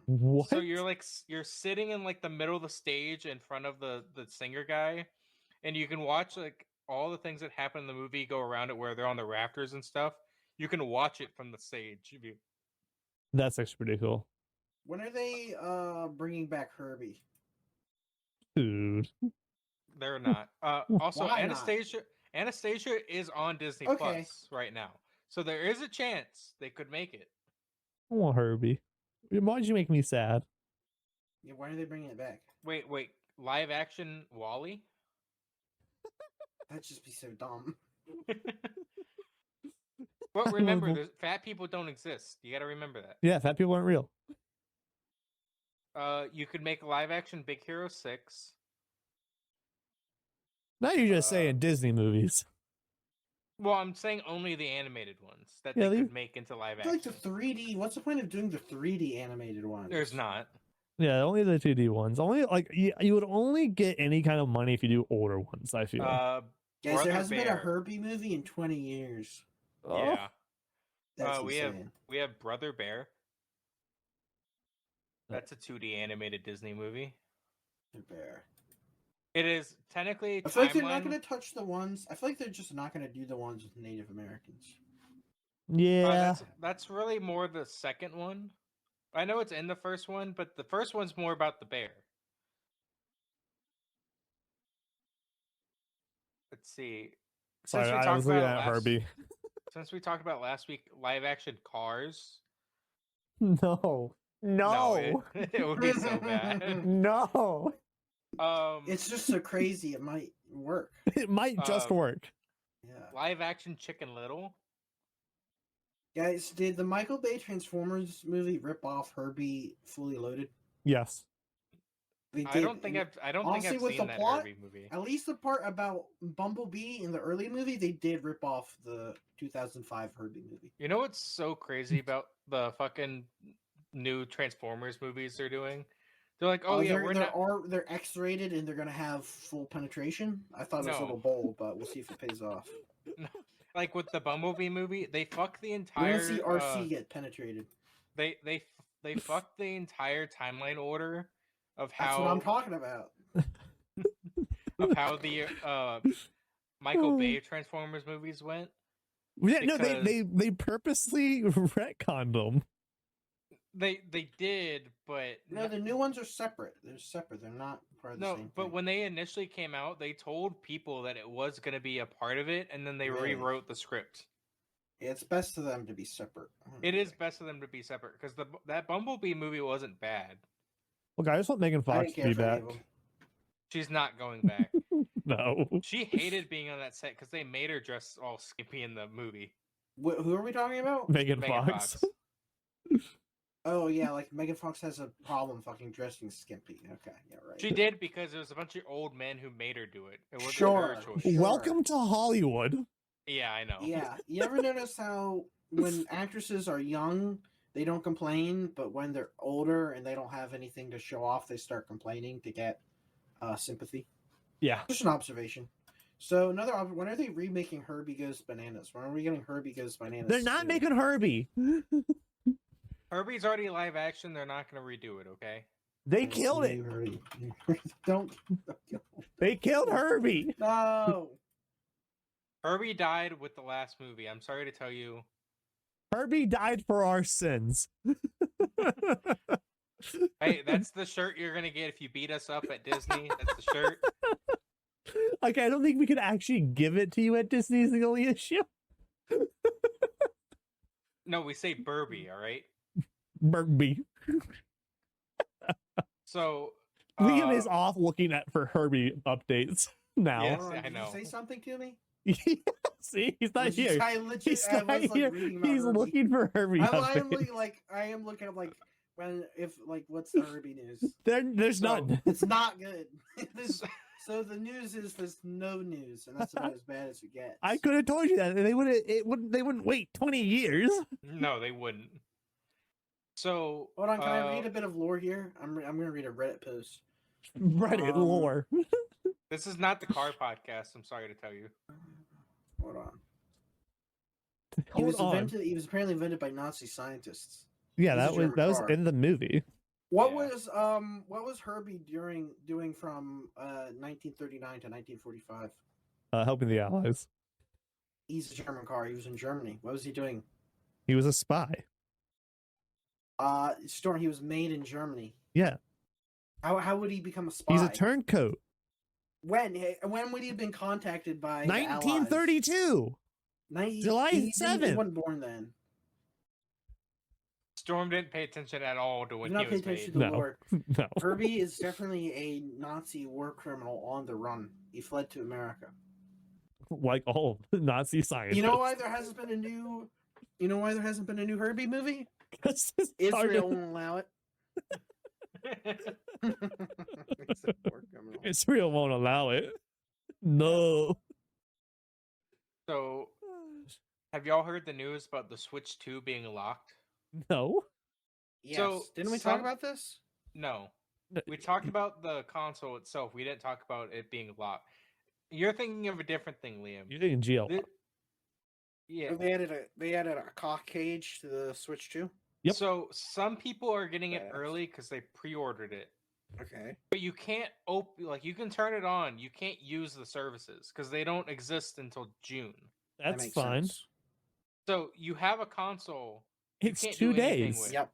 What? So you're sitting in like the middle of the stage in front of the singer guy, and you can watch like all the things that happen in the movie go around it where they're on the rafters and stuff. You can watch it from the stage view. That's actually pretty cool. When are they bringing back Herbie? Dude. They're not. Also, Why not? Anastasia is on Disney Okay. Plus right now, so there is a chance they could make it. I want Herbie. Why'd you make me sad? Yeah, why are they bringing it back? Wait, live action Wall-E? That'd just be so dumb. But remember, Well, there's, fat people don't exist. You got to remember that. yeah, fat people aren't real. You could make a live action Big Hero 6. Now you're just saying Disney movies. Well, I'm saying only the animated ones that Yeah, they they- could make into live I action. feel like the 3D. What's the point of doing the 3D animated ones? There's not. Yeah, only the 2D ones. Only like you would only get any kind of money if you do older ones. I feel. Guys, Brother there hasn't been a Bear. Herbie movie in 20 years. Oh, Yeah. That's we insane. have Brother Bear. That's a 2D animated Disney movie. The bear. It is technically. I feel like they're not timeline- going to touch the ones. I feel like they're just not going to do the ones with Native Americans. yeah. That's really more the second one. I know it's in the first one, but the first one's more about the bear. Let's see. Sorry, we I talked was looking about at Herbie. Since we talked about last week, live action Cars. No. No. it would be so bad. No. It's just so crazy. It might work. It might just work. Yeah. Live action Chicken Little. Guys, did the Michael Bay Transformers movie rip off Herbie Fully Loaded? Yes. They I did, don't think and I've honestly, with seen the that plot, Herbie movie. At least the part about Bumblebee in the early movie, they did rip off the 2005 Herbie movie. You know what's so crazy about the fucking new Transformers movies they're doing? They're like, oh yeah, they're X-rated and they're gonna have full penetration. I thought it was a No. little bold, but we'll see if it pays off. like with the Bumblebee movie, they fuck the We're entire. gonna see RC get penetrated. They fuck the entire timeline order of That's what I'm how talking about. the Michael Bay Transformers movies went. Yeah, no, Because- they purposely retconned them. They did, but No, the new ones are separate. They're separate. They're not part of the no, same but thing. when they initially came out, they told people that it was going to be a part of it, and then they Really? rewrote the script. It's best for them to be separate. It is best for them to be separate because that Bumblebee movie wasn't bad. Look, I just want Megan I Fox didn't to care be for any back. of them. She's not going back. No. She hated being on that set because they made her dress all skimpy in the movie. Who are we talking about? Megan Megan Fox. Oh yeah, like Megan Fox has a problem fucking dressing skimpy. Okay, yeah, right. She did because there was a bunch of old men who made her do it. It wasn't Sure, her choice. sure. Welcome to Hollywood. Yeah, I know. Yeah, you ever notice how when actresses are young, they don't complain, but when they're older and they don't have anything to show off, they start complaining to get sympathy. Yeah. Just an observation. So when are they remaking Herbie Goes Bananas? When are we getting Herbie Goes Bananas? They're not 2? making Herbie. Herbie's already live action. They're not going to redo it, okay? They killed it. Herbie. Don't. They killed Herbie. No. Herbie died with the last movie. I'm sorry to tell you. Herbie died for our sins. Hey, that's the shirt you're going to get if you beat us up at Disney. That's the shirt. Okay, I don't think we could actually give it to you at Disney is the only issue. No, we say Burby, all right? Herbie. So Liam is off looking at for Herbie updates now. Yes, Hold on, I did know. you say something to me? See, he's not Was you- here. I legit, He's I not was, like, here. reading about He's Herbie. looking for Herbie. I updates. am looking up what's the Herbie news? There's So- none. It's not good. So the news is there's no news, and that's about as bad as it gets. I could have told you that. They wouldn't wait 20 years. No, they wouldn't. So Hold on, can I read a bit of lore here? I'm gonna read a Reddit post. Reddit lore. This is not the car podcast. I'm sorry to tell you. Hold on. Hold on. He was apparently invented by Nazi scientists. Yeah, He's a that was German car. in the movie. What Yeah. was Herbie doing from 1939 to 1945? Helping the Allies. He's a German car. He was in Germany. What was he doing? He was a spy. Storm. He was made in Germany. Yeah, How would he become a spy? he's a turncoat. When would he have been contacted by the Allies? 1932. July He 7th. wasn't born then. Storm didn't pay attention at all to Did when not he pay was attention made. to the No. lore. No. Herbie is definitely a Nazi war criminal on the run. He fled to America. Like all Nazi scientists. You know why there hasn't been a new? You know why there hasn't been a new Herbie movie? It's just hard Israel to- won't allow it. He's a war criminal. Israel won't allow it. No. So, have y'all heard the news about the Switch 2 being locked? No. Yes. So, Didn't we some- talk about this? No. We talked about the console itself. We didn't talk about it being locked. You're thinking of a different thing, Liam. You're in jail. Thi- yeah. They added a cock cage to the Switch 2. Yep. So some people are getting it Badass. early because they pre-ordered it, Okay. but you can't you can turn it on. You can't use the services because they don't exist until June. That That's makes fine. sense. So you have a console. It's can't 2 do anything days. with it. Yep.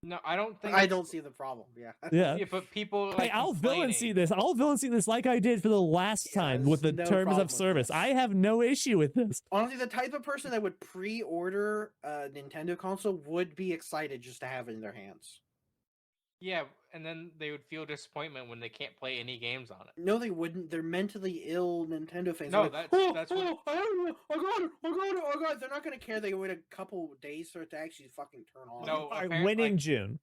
No, I don't think. I it's- don't see the problem. Yeah. Yeah. Yeah, but people Hey, like I'll villain see complaining. this. I'll villain see this like I did for the last Yeah, time with the there's no terms problem of with service. this. I have no issue with this. Honestly, the type of person that would pre-order a Nintendo console would be excited just to have it in their hands. Yeah, and then they would feel disappointment when they can't play any games on it. No, they wouldn't. They're mentally ill Nintendo fans. No, They're like, that's what- I don't know. I got it. I got it. I got it. They're not gonna care. They wait a couple days for it to actually fucking turn on. No, All right, apparent- when in like- June.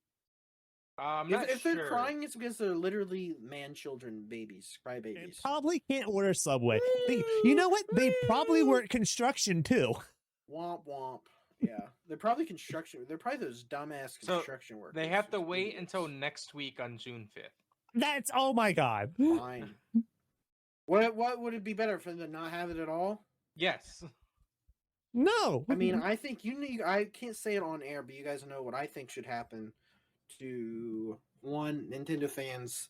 I'm not If sure. they're crying, it's because they're literally man-children babies, cry They babies. probably can't order Subway. You know what? They probably were at construction too. Womp womp. Yeah, they're probably construction. They're probably those dumbass So, construction workers. They have to those wait idiots. until next week on June 5th. That's oh my god. Fine. What would it be better for them to not have it at all? Yes. No. I mean, I think you need. I can't say it on air, but you guys know what I think should happen to one Nintendo fans,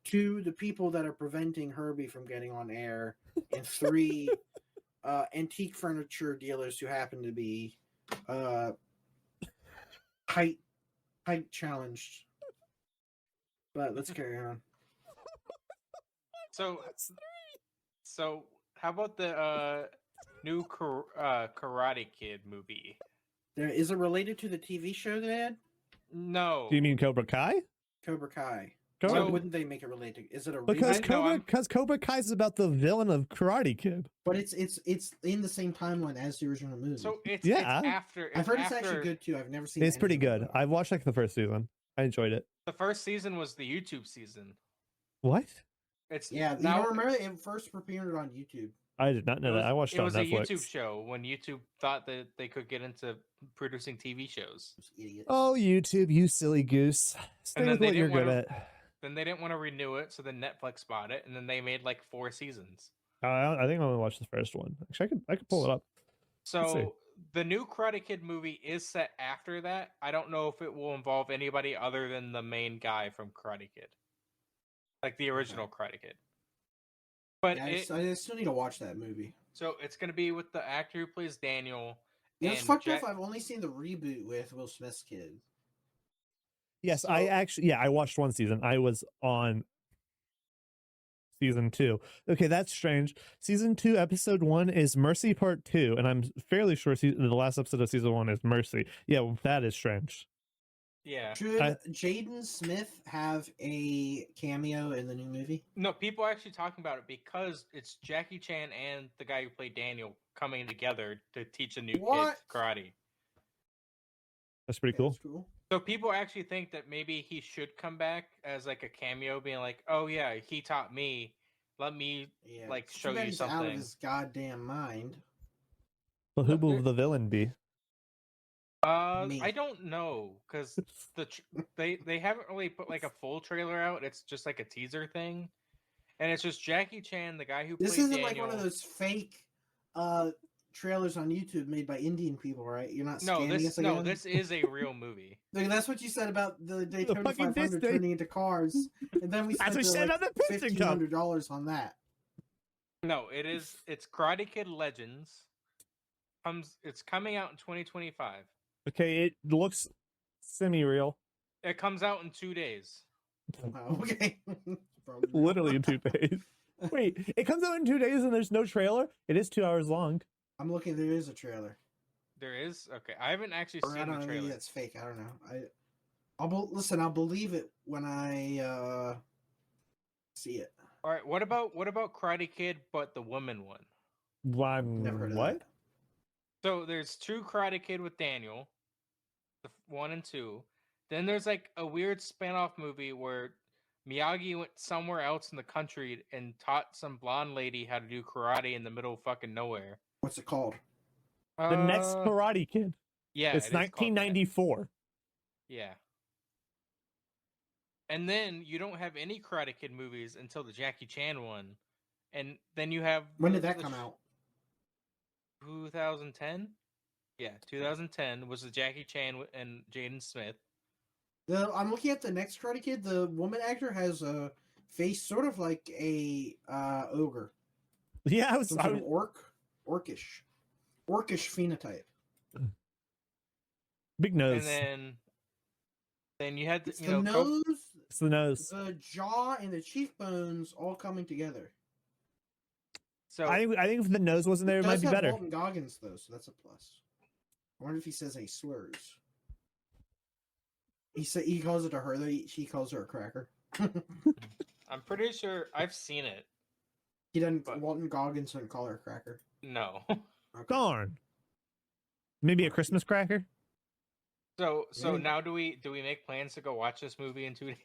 two the people that are preventing Herbie from getting on air, and three antique furniture dealers who happen to be height challenged. But let's carry on. So how about the new Karate Kid movie? Is it related to the TV show they had? No. Do you mean Cobra Kai? Cobra Kai. Cobra- Why So- wouldn't they make it related? Is it a because remake? No, Cobra Kai is about the villain of Karate Kid. But it's in the same timeline as the original movie. So it's Yeah. after. I've heard after, it's actually good too. I've never seen. It's pretty anything good. about it. I've watched like the first season. I enjoyed it. The first season was the YouTube season. What? It's Yeah, you now. don't remember it first premiered on YouTube. I did not know that. I watched it it on was Netflix. a YouTube show when YouTube thought that they could get into producing TV shows. Those idiots. Oh, YouTube, you silly goose. Stay then with they what you're didn't good wanna- at. Then they didn't want to renew it, so then Netflix bought it, and then they made like 4 seasons. I think I only watched the first one. Actually, I could pull it up. Let's see. So the new Karate Kid movie is set after that. I don't know if it will involve anybody other than the main guy from Karate Kid, like the original Karate Kid. But Yeah, it, I still need to watch that movie. so it's going to be with the actor who plays Daniel. You know, it's and fucked Jack- up. I've only seen the reboot with Will Smith's kid. Yes, I So- actually, I watched one season. I was on season 2. Okay, that's strange. Season 2, episode 1 is Mercy Part 2, and I'm fairly sure the last episode of season 1 is Mercy. Yeah, that is strange. Yeah. Should I- Jaden Smith have a cameo in the new movie? No, people are actually talking about it because it's Jackie Chan and the guy who played Daniel coming together to teach a new What? kid karate. That's pretty Yeah, cool. that's cool. So people actually think that maybe he should come back as like a cameo, being like, "Oh yeah, he taught me. Let me." Yeah, Like, it's too show bad you he's out of something. his goddamn mind. But who But will there- the villain be? Me. I don't know because they haven't really put like a full trailer out. It's just like a teaser thing, and it's just Jackie Chan, the guy who This played isn't Daniel. like one of those fake trailers on YouTube made by Indian people, right? You're not No, scamming us again? this is a real movie. Like, that's what you said about the Daytona fucking 500 Disney. turning into cars, and then we That's spent what she said like on the Princeton Cup. $1,500 on that. No, it's Karate Kid Legends. It's coming out in 2025. Okay, it looks semi-real. It comes out in 2 days. Oh, okay. Probably real. Literally in 2 days. Wait, it comes out in 2 days and there's no trailer? It is 2 hours long. I'm looking. There is a trailer. There is? Okay. I haven't actually Or I seen don't the know, maybe trailer. that's fake. I don't know. I'll believe it when I see it. All right. What about Karate Kid, but the woman one? Never heard of What? that. So there's two Karate Kid with Daniel, the 1 and 2. Then there's like a weird spin-off movie where Miyagi went somewhere else in the country and taught some blonde lady how to do karate in the middle of fucking nowhere. What's it called? The next Karate Kid. Yeah, It's it is called that. 1994. Yeah. And then you don't have any Karate Kid movies until the Jackie Chan one. And then you have... When did that come out? 2010? Yeah, 2010 was the Jackie Chan and Jaden Smith. I'm looking at the next Karate Kid. The woman actor has a face sort of like a ogre. Yeah, I Some sort of was orcish phenotype. big nose. And then you had It's you the know nose, It's the nose. the jaw, and the cheekbones all coming together. so I think if the nose wasn't there, it might does be have better. Walton Goggins though, so that's a plus. I wonder if he says any slurs. He calls it a her. She calls her a cracker. I'm pretty sure I've seen it. He doesn't. But- Walton Goggins doesn't call her a cracker. No. Okay. Darn. Maybe a Christmas cracker. So Maybe. now do we make plans to go watch this movie in 2 days?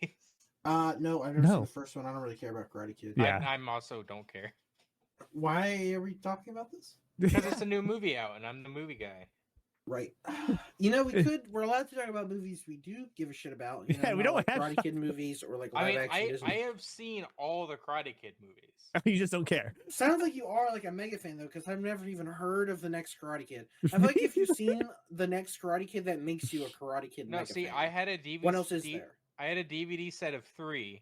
No, I've never No. seen the first one. I don't really care about Karate Kid. Yeah. I'm also don't care Why are we talking about this? because it's a new movie out and I'm the movie guy. Right. You know, we're allowed to talk about movies we do give a shit about. You know, Yeah, we not don't like have- Karate Kid movies or like I live mean, action Disney. I have seen all the Karate Kid movies. You just don't care. Sounds like you are like a mega fan though, because I've never even heard of the next Karate Kid. I feel like if you've seen the next Karate Kid, that makes you a Karate Kid. No, mega see, fan. I had a DVD. What else is there? I had a DVD set of 3,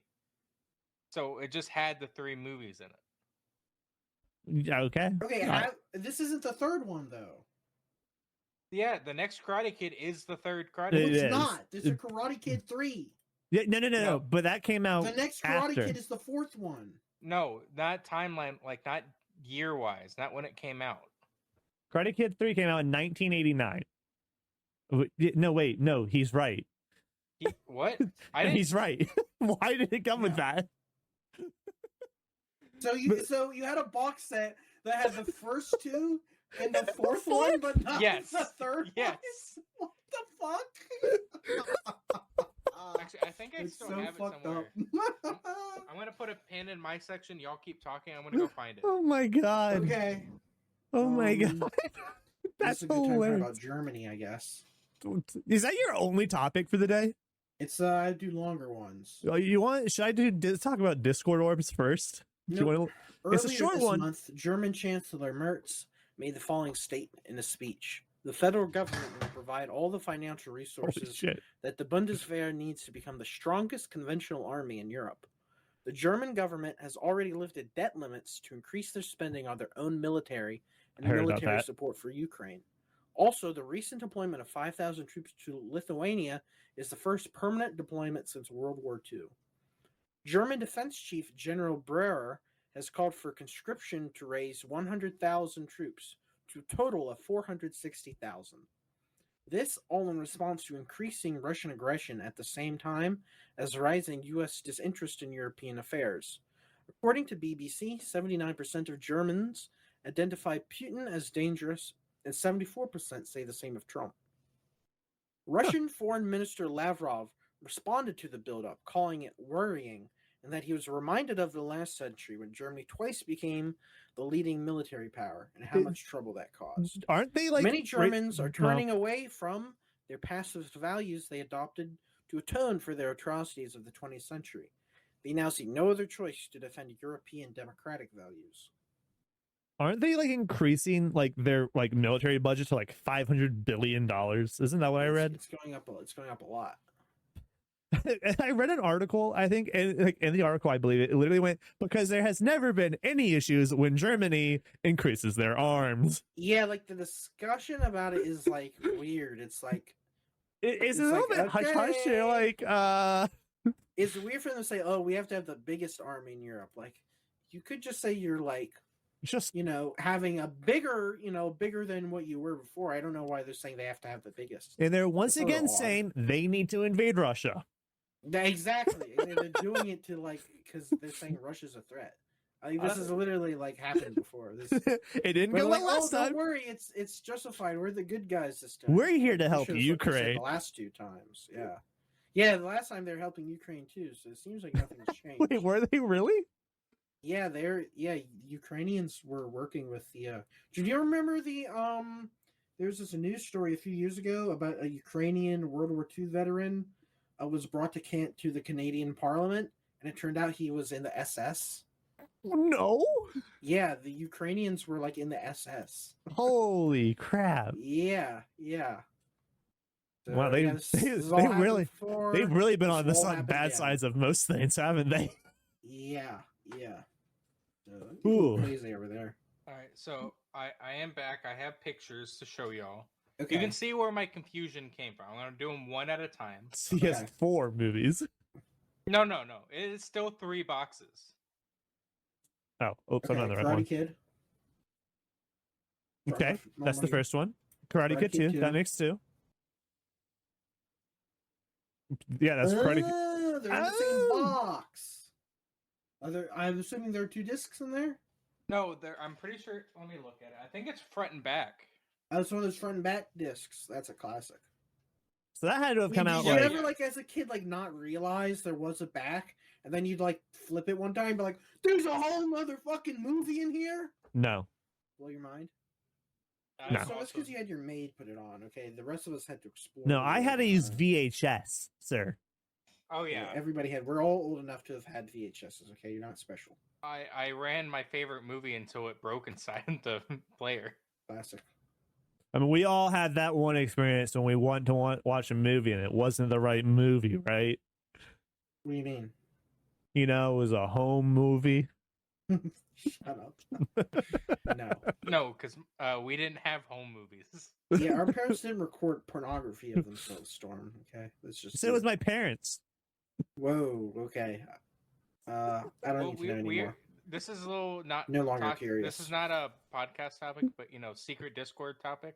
so it just had the 3 movies in it. Yeah, okay. Okay, All right. this isn't the third one though. Yeah, the next Karate Kid is the third Karate No, It Kid. it's is. not. This is Karate Kid 3. Yeah, no. No. But that came out The next Karate after. Kid is the fourth one. No, not timeline, like not year wise, not when it came out. Karate Kid 3 came out in 1989. No, wait, no, he's right. What? I didn't. He's right. Why did it come with that? So you had a box set that had the first two and the fourth What? one, but not Yes. the third Yes. one. What the fuck? Actually, I think I It's still so have it fucked somewhere. up. I'm gonna put a pin in my section. Y'all keep talking. I'm gonna go find it. Oh my god. Okay. Oh my Um, god. This That's is a good time to talk about hilarious. Germany, I guess. Is that your only topic for the day? It's I do longer ones. Oh, you want? Should I talk about Discord orbs first? Do you Nope. want Earlier It's a short this one. month, German Chancellor Merz made the following statement in a speech. The federal government will provide all the financial Holy resources shit. that the Bundeswehr needs to become the strongest conventional army in Europe. The German government has already lifted debt limits to increase their spending on their own military and I heard about military that. support for Ukraine. Also, the recent deployment of 5,000 troops to Lithuania is the first permanent deployment since World War II. German Defense Chief General Breyer has called for conscription to raise 100,000 troops to a total of 460,000. This all in response to increasing Russian aggression at the same time as rising U.S. disinterest in European affairs. According to BBC, 79% of Germans identify Putin as dangerous, and 74% say the same of Trump. Russian Foreign Minister Lavrov responded to the buildup, calling it worrying, and that he was reminded of the last century when Germany twice became the leading military power and how much trouble that caused. Aren't they like Many Germans are well, turning away from their pacifist values they adopted to atone for their atrocities of the 20th century. They now see no other choice to defend European democratic values. Aren't they like increasing like their like military budget to like $500 billion? Isn't that what I read? It's going up. It's going up a lot. I read an article, I think, and like in the article, I believe it literally went because there has never been any issues when Germany increases their arms. Yeah, like the discussion about it is like weird. It's like It's a It's little like, bit hush hush. You're okay. like, it's weird for them to say, "Oh, we have to have the biggest army in Europe." Like, you could just say you're like Just having a bigger, bigger than what you were before. I don't know why they're saying they have to have the biggest. and they're once That's a again little odd. saying they need to invade Russia. Exactly. And they're doing it to because they're saying Russia's a threat. This has literally happened before. This, It didn't but go well last don't time. worry, it's justified. We're the good guys this time. We're here to We help should've focused it Ukraine. The last 2 times, yeah. Yeah, the last time they're helping Ukraine too, so it seems like nothing's changed. Wait, were they really? Yeah, Ukrainians were working with the. Do you remember the There's this news story a few years ago about a Ukrainian World War II veteran was brought to the Canadian Parliament, and it turned out he was in the SS. No. Yeah, the Ukrainians were in the SS. Holy crap! Yeah. So, Wow, this all they happened really before. they've really been on This the all happened bad again. sides of most things, haven't they? Yeah. So, Ooh. crazy over there. All right, so I am back. I have pictures to show y'all. Okay. You can see where my confusion came from. I'm gonna do them one at a time. He has Okay. 4 movies. No. It is still 3 boxes. Oh, oops, I'm Okay, on the right Karate one. Kid. Okay, that's the first one. Karate Kid 2. That makes 2. Yeah, that's Karate Kid. They're in the Oh. same box. I'm assuming there are 2 discs in there. No, I'm pretty sure. Let me look at it. I think it's front and back. It's one of those front and back discs. That's a classic. So that had to have come Did out you like ever, as a kid, not realize there was a back, and then you'd flip it one time, and be like, "There's a whole motherfucking movie in here." no. Blow your mind. No. So that's because you had your maid put it on. Okay, the rest of us had to explore. No, I had to use uh, VHS, sir. Oh yeah, Everybody had. We're all old enough to have had VHSs. Okay, you're not special. I ran my favorite movie until it broke inside the player. Classic. I mean, we all had that one experience when we want to watch a movie and it wasn't the right movie, right? What do you mean? It was a home movie. Shut up. No. No, because we didn't have home movies. Yeah, our parents didn't record pornography of themselves, Storm. Okay, that's just. So it was my parents. Whoa. Okay. I don't Well, need to know anymore. this is a little not No longer curious. This is not a podcast topic, but secret Discord topic.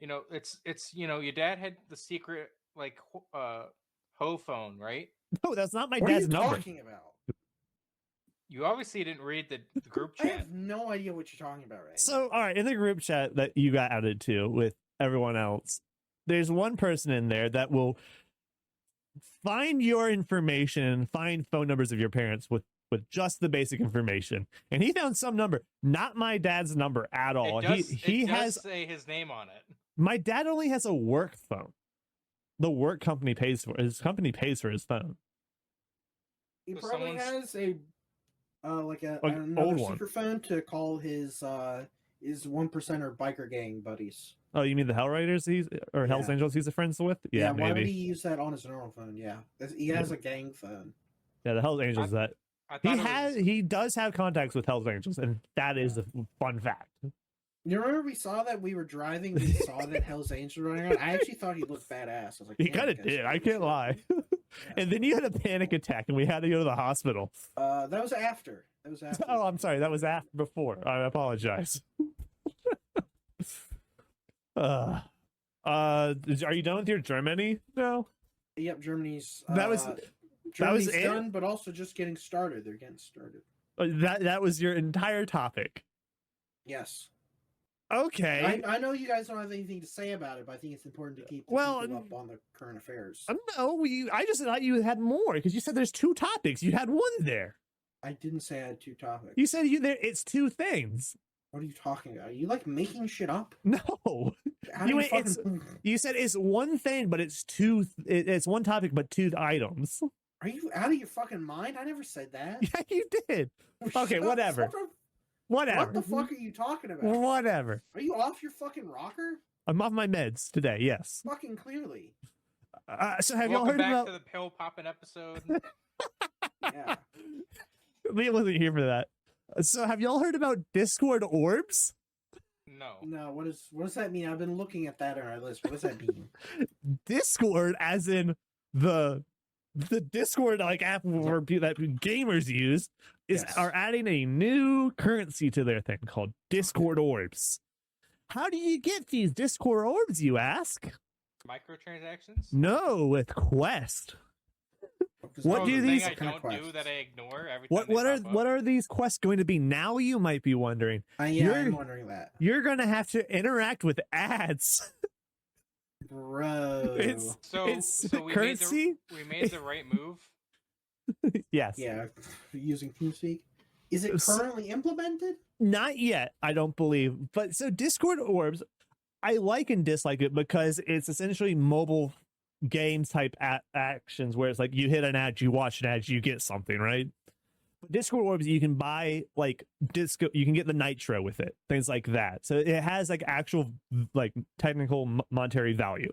It's your dad had the secret hoe phone, right? No, that's not my What are you dad's number. talking about? You obviously didn't read the group I chat. have no idea what you're talking about right now. So, all right, in the group chat that you got added to with everyone else, there's one person in there that will find your information, find phone numbers of your parents with just the basic information. And he found some number, not my dad's number at all. It does, he it does has say his name on it. my dad only has a work phone. The work company pays for his company pays for his phone. He So probably someone's- has a An another old one. secret phone to call his 1%er biker gang buddies. Oh, you mean the Hellriders or Hell's Yeah. Angels he's a friends with? Yeah, Why would maybe. he use that on his normal phone? Yeah, he has a gang phone. Yeah, the Hell's Angels that I thought he does have contacts with Hell's Angels, and that is a fun fact. You remember we saw that we were driving, we saw that Hell's Angel running around? I actually thought he looked badass. I was like, He "Damn, kind that of guy's did. I cool as can't shit." lie. And then you had a panic attack, and we had to go to the hospital. That was after. Oh, I'm sorry. That was after before. I apologize. Are you done with your Germany? No. Yep, Germany's. That was Germany's it? done, but also just getting started. They're getting started. That was your entire topic. Yes. Okay. I know you guys don't have anything to say about it, but I think it's important to keep the Well, people up on the current affairs. No, I just thought you had more because you said there's 2 topics. You had one there. I didn't say I had 2 topics. You said it's 2 things. What are you talking about? Are you making shit up? No. How do you It's- fucking... You said it's one thing, but it's 2. It's one topic, but 2 items. Are you out of your fucking mind? I never said that. Yeah, you did. Okay, Shut whatever. What Whatever. the fuck are you talking about? Whatever. Are you off your fucking rocker? I'm off my meds today. Yes. Fucking clearly. So have y'all Welcome heard back about? to the pill popping episode. Yeah. Liam wasn't here for that. So have y'all heard about Discord orbs? No. No, what does that mean? I've been looking at that on our list. What does that mean? Discord, as in the the Discord like app where that gamers use Yes. are adding a new currency to their thing called Discord orbs. How do you get these Discord orbs, you ask? Microtransactions? No, with Quest. What Oh, do the these- thing I Kind of don't do quests. that I ignore every What time what they are pop up? what are these quests going to be now? You might be wondering. Yeah, You're- I'm wondering that, You're gonna have to interact with ads. bro. It's- So, It's so we currency? we made the right move. Yes. Yeah, using TeamSpeak. Is it So- currently implemented? Not yet, I don't believe. But so Discord orbs, I like and dislike it because it's essentially mobile game type actions where it's like you hit an ad, you watch an ad, you get something, right? But Discord orbs, you can buy like disco, you can get the nitro with it, things like that. So it has like actual like technical monetary value,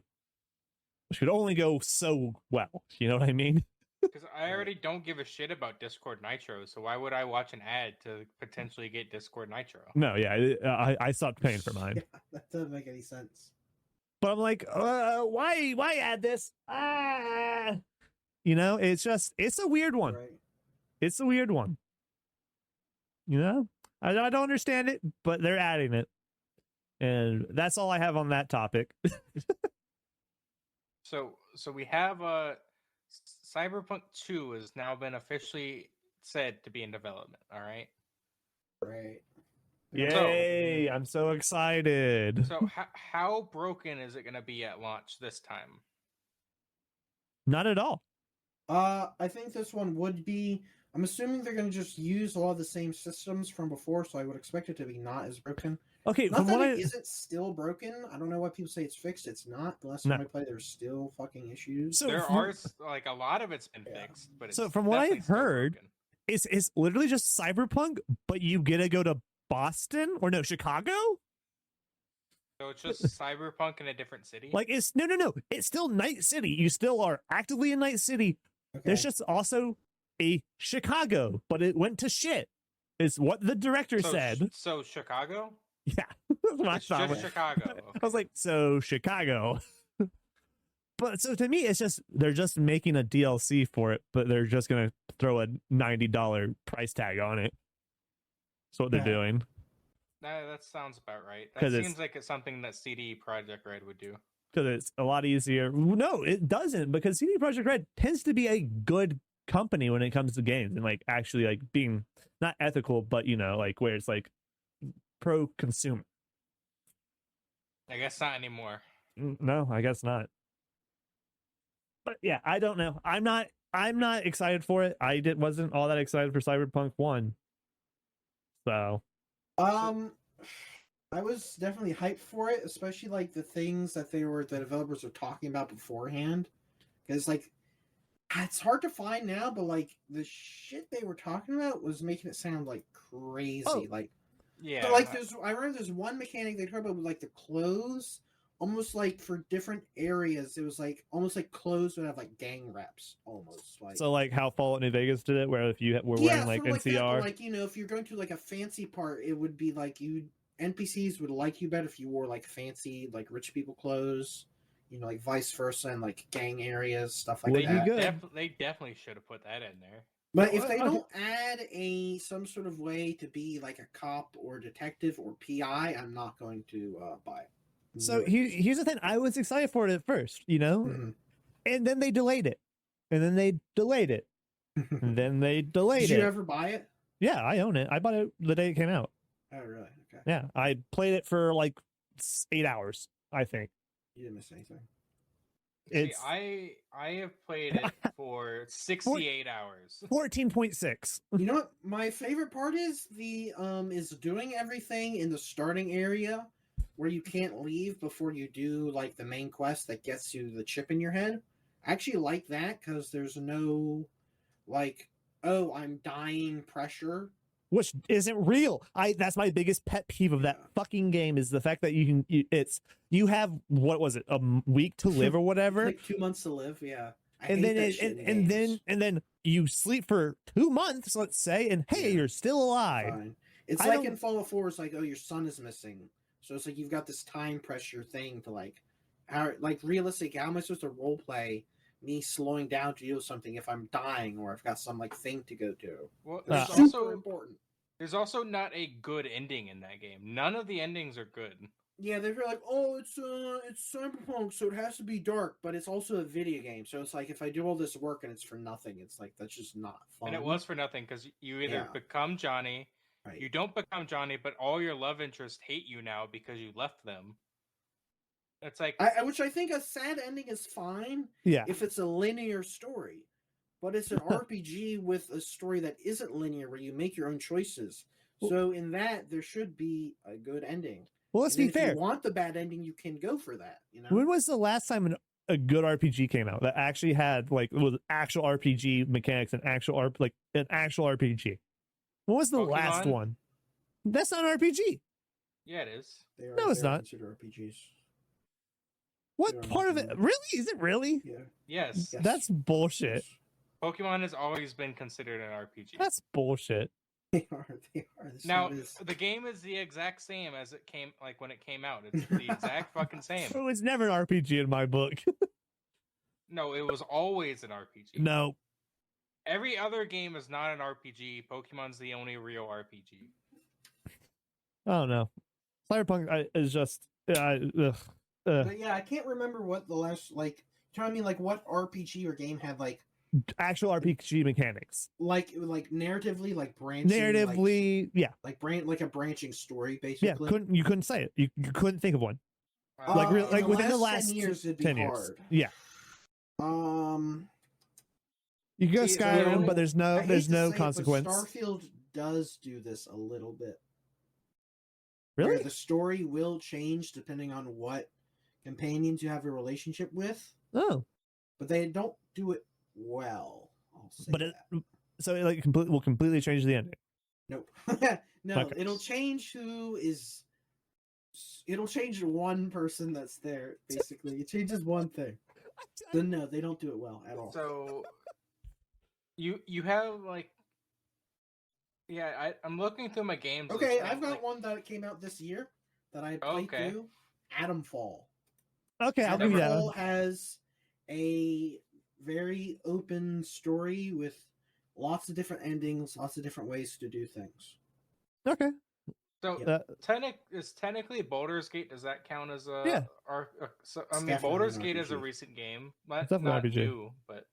which could only go so well. You know what I mean? Because I already don't give a shit about Discord Nitro, so why would I watch an ad to potentially get Discord Nitro? No, yeah, I stopped paying for mine. Yeah, that doesn't make any sense. But I'm like, why add this? You know, it's a weird one. Right. It's a weird one. You know, I don't understand it, but they're adding it, and that's all I have on that topic. So we have Cyberpunk 2 has now been officially said to be in development. All right. Right. Yay! I'm so excited. So how broken is it going to be at launch this time? Not at all. I think this one would be. I'm assuming they're going to just use a lot of the same systems from before, so I would expect it to be not as broken. Okay, Not from that what it isn't still broken. I don't know why people say it's fixed. It's not. The last time I played, there's still fucking issues. So There from- are like a lot of it's been Yeah. fixed, but it's So from what I've definitely still heard, broken. it's literally just Cyberpunk, but you get to go to Boston or no Chicago. So it's just Cyberpunk in a different city. Like it's no. It's still Night City. You still are actively in Night City. Okay. There's just also a Chicago, but it went to shit. Is what the director so, said. So Chicago? Yeah, that's what I It's thought. just Chicago. I was like, so Chicago. But so to me, it's just they're just making a DLC for it, but they're just gonna throw a $90 price tag on it. That's what they're Yeah. doing. That sounds about right. That 'Cause it's- seems like it's something that CD Projekt Red would do. Because it's a lot easier. No, it doesn't, because CD Projekt Red tends to be a good company when it comes to games and like actually like being not ethical, but you know, like where it's like pro consumer. I guess not anymore. No, I guess not. But yeah, I don't know. I'm not excited for it. Wasn't all that excited for Cyberpunk 1. So I was definitely hyped for it, especially like the things that the developers were talking about beforehand. Because like it's hard to find now, but like the shit they were talking about was making it sound like crazy. Oh. Like Yeah. so, like I remember there's one mechanic they talked about with like the clothes, almost like for different areas. It was like almost like clothes would have like gang reps, almost like. so like how Fallout New Vegas did it, where if you were wearing like sort of that, NCR. but, like, you know, if you're going to like a fancy part, it would be like NPCs would like you better if you wore like fancy, like rich people clothes, you know, like vice versa, and like gang areas, stuff like Would that. be good. They definitely should have put that in there. But if they Okay. don't add some sort of way to be like a cop or detective or PI, I'm not going to buy it. So No. here's the thing. I was excited for it at first, you know, Mhm. and then they delayed it, and then they delayed it, and then they delayed Did you it. ever buy it? Yeah, I own it. I bought it the day it came out. Oh, really? Okay. Yeah, I played it for like 8 hours, I think. You didn't miss anything. See, It's I have played it for 68 hours. 14.6. You know what? My favorite part is is doing everything in the starting area where you can't leave before you do like the main quest that gets you the chip in your head. I actually like that because there's no like, oh, I'm dying pressure. Which isn't real. That's my biggest pet peeve of that fucking game is the fact that you have what was it, a week to live or whatever, Like 2 months to live, yeah. I and hate then that it, shit in and games. then you sleep for 2 months, let's say, and hey, Yeah. you're still alive. Fine. It's I like don't- in Fallout 4, it's like, oh, your son is missing. So it's like you've got this time pressure thing to like, how like realistic. How am I supposed to role play me slowing down to do something if I'm dying or I've got some like thing to go to. Well, It's there's super also important. there's also not a good ending in that game. None of the endings are good. Yeah, they're like, oh, it's Cyberpunk, so it has to be dark, but it's also a video game. So it's like if I do all this work and it's for nothing, it's like that's just not fun. And it was for nothing because you either Yeah. become Johnny, right. you don't become Johnny, but all your love interests hate you now because you left them. It's like Which I think a sad ending is fine Yeah. if it's a linear story, but it's an RPG with a story that isn't linear where you make your own choices. So in that, there should be a good ending. Well, let's And then be fair. If you want the bad ending, you can go for that. You know. When was the last time a good RPG came out that actually had like was actual RPG mechanics and actual an actual RPG? When was the last Pokemon? one? That's not an RPG. yeah, it is. No, it's not. Considered RPGs. What They're part of it? not. Really? Is it really? Yeah. Yes. Yes. That's bullshit. Pokemon has always been considered an RPG. That's bullshit. They are. They are. This Now shit is- the game is the exact same as it came like when it came out. It's the exact fucking same. It was never an RPG in my book. No, it was always an RPG. No. Every other game is not an RPG. Pokemon's the only real RPG. I don't know. Cyberpunk is just. But yeah, I can't remember what the last like. Tell me like what RPG or game had like Actual RPG mechanics. like narratively like branching Narratively, yeah. like a branching story Yeah, basically. you couldn't say it. You couldn't think of one. Like in like within the last last 10 years, it'd be 10 years. hard. Yeah. You go See, Skyrim, so- but there's I no hate there's to no say it, but consequence. Starfield does do this a little bit. Where Really? the story will change depending on what companions you have a relationship with, Oh, but they don't do it well. I'll say but it that. so it like will completely change the ending. Nope. No, Okay. it'll change who is. It'll change one person that's there. Basically, it changes one thing. So no, they don't do it well at all. So you have like I'm looking through my games. and Okay, stuff, I've got like, one that came out this year that I played Okay. through. Adamfall. Okay, I'll give you that. Adamfall has a very open story with lots of different endings, lots of different ways to do things. Okay. So Yeah. technically Baldur's Gate, does that count as a Yeah. so, I It's mean definitely Baldur's an Gate is a RPG. recent game. It's Not definitely an RPG. new, but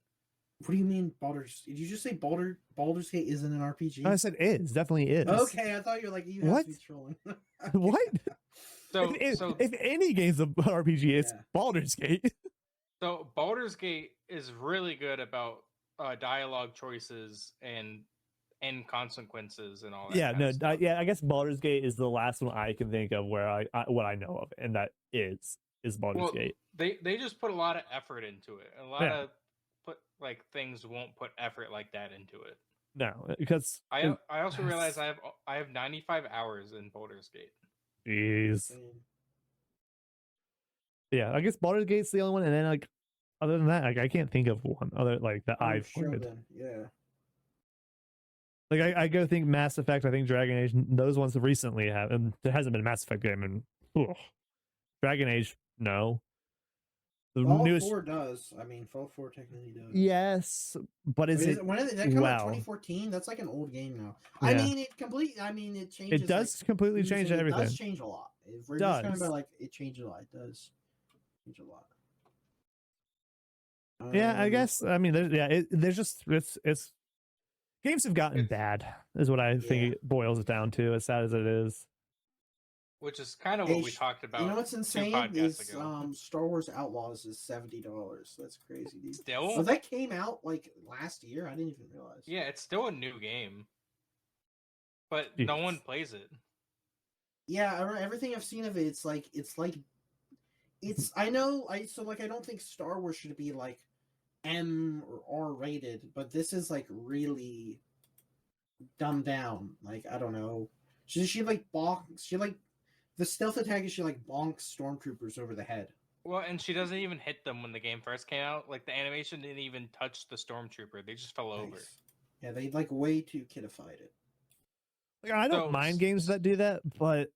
What do you mean Baldur's? Did you just say Baldur's Gate isn't an RPG? I said is definitely is. Okay, I thought you were like you have What? to be trolling. What? so If any game's a RPG, it's Yeah. Baldur's Gate. so Baldur's Gate is really good about dialogue choices and consequences and all that. Yeah, kind no, of stuff. I guess Baldur's Gate is the last one I can think of where I what I know of, and that is Baldur's Well, Gate. they just put a lot of effort into it. A lot Yeah. of things won't put effort like that into it. No, because I also realize I have 95 hours in Baldur's Gate. jeez, yeah, I guess Baldur's Gate's the only one, and then like other than that, like I can't think of one other like that I've played. Yeah. Like I go think Mass Effect, I think Dragon Age, those ones recently have, and there hasn't been a Mass Effect game, and Dragon Age, no. The Fallout newest, 4 does. I mean, Fallout 4 technically does. yes, but is it? When did that come out? wow. 2014. That's like an old game now. I Yeah. mean, it changes. It does like, completely usually change It everything. does change a lot. If we're just talking Does. about like it changes a lot. It does change a lot. Yeah, I Um, guess. I mean, there's just it's games have gotten It's- bad, is what I think Yeah. it boils down to. As sad as it is. Which is kind of Hey, what we talked about. You know what's insane podcasts is ago. Star Wars Outlaws is $70. That's crazy, dude. Still, Oh, that came out like last year. I didn't even realize. yeah, it's still a new game, but no one Jeez. plays it. Yeah, everything I've seen of it, it's I know I don't think Star Wars should be like M or R rated, but this is like really dumbed down. Like I don't know, she like bonks. She like the stealth attack is she like bonks stormtroopers over the head. Well, and she doesn't even hit them when the game first came out. Like the animation didn't even touch the stormtrooper; they just fell over. Nice. Yeah, they like way too kidified it. Like I don't So- mind games that do that, but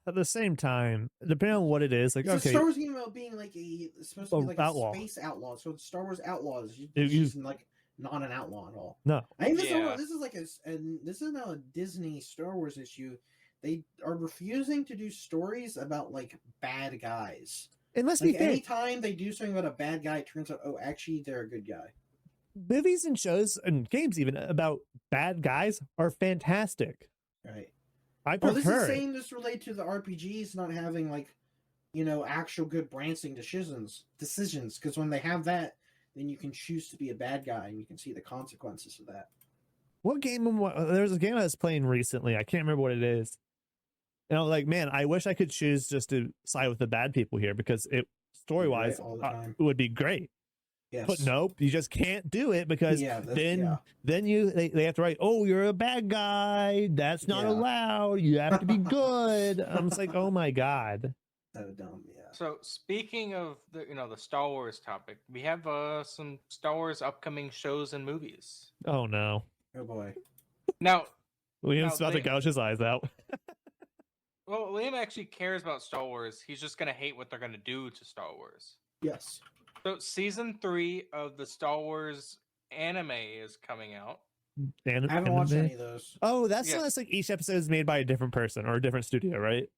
at the same time, depending on what it is, like It's a okay, Star Wars game about being like it's supposed to be like outlaw. a space outlaw. So it's Star Wars Outlaws. You- She's like not an outlaw at all. no, I think this, Yeah. this is like this is now a Disney Star Wars issue. They are refusing to do stories about like bad guys. and let's Like be fair, anytime they do something about a bad guy, it turns out, oh, actually they're a good guy. movies and shows and games even about bad guys are fantastic. Right. I Well, this prefer is it. saying this relate to the RPGs not having like, actual good branching decisions. Because when they have that, then you can choose to be a bad guy and you can see the consequences of that. What game? There's a game I was playing recently. I can't remember what it is. And I was like, man, I wish I could choose just to side with the bad people here because it story wise Right, all the time. it would be great. Yes. But nope, you just can't do it because Yeah, then they have to write, oh, you're a bad guy. That's not Yeah. allowed. You have to be good. I'm just like, oh my god. So dumb, yeah. So speaking of the Star Wars topic, we have some Star Wars upcoming shows and movies. Oh no. Oh boy. Now, Liam's Now, about to gouge his eyes out. well, Liam actually cares about Star Wars. He's just gonna hate what they're gonna do to Star Wars. Yes. So season 3 of the Star Wars anime is coming out. I haven't watched Anime? any of those. Oh, that's Yes. that's like each episode is made by a different person or a different studio, right?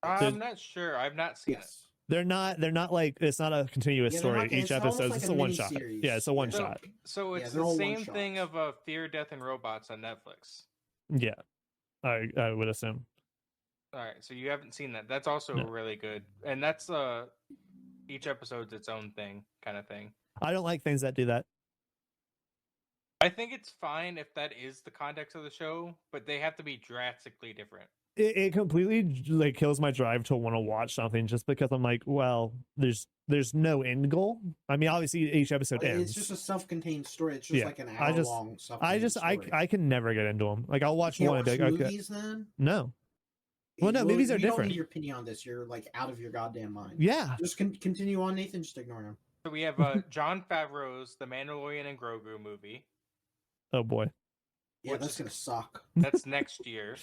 I'm not sure. I've not seen Yes. They're not like it's not a continuous Yeah, they're story. not- Each it's almost episode like is a a one shot. miniseries. Yeah, it's a one So, shot. so Yeah, it's they're the all same one-shots. thing of Fear, Death, and Robots on Netflix. Yeah. I would assume. All right, so you haven't seen that. That's also No. really good, and that's each episode's its own thing, kind of thing. I don't like things that do that. I think it's fine if that is the context of the show, but they have to be drastically different. It completely like kills my drive to want to watch something just because I'm like, well, there's no end goal. I mean, obviously each episode ends. It's just a self-contained story. It's just Yeah, like an I just- hour-long I self-contained just story. I can never get into them. Like I'll watch Can't one and watch be like, okay, movies then? no, Well, no, movies are you don't different. need your opinion on this. You're like out of your goddamn mind. yeah, Just continue on, Nathan. Just ignore him. So we have John Favreau's The Mandalorian and Grogu movie. oh boy. Yeah, Which that's is- gonna suck. That's next year.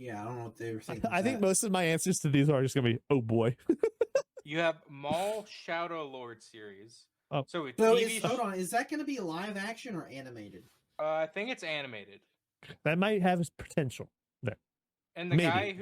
Yeah, I don't know what they were thinking. I of think that. most of my answers to these are just gonna be, oh boy. You have Maul Shadow Lord series. Oh. So it's So TV. hold on, is that gonna be live action or animated? I think it's animated. That might have its potential. And the Maybe.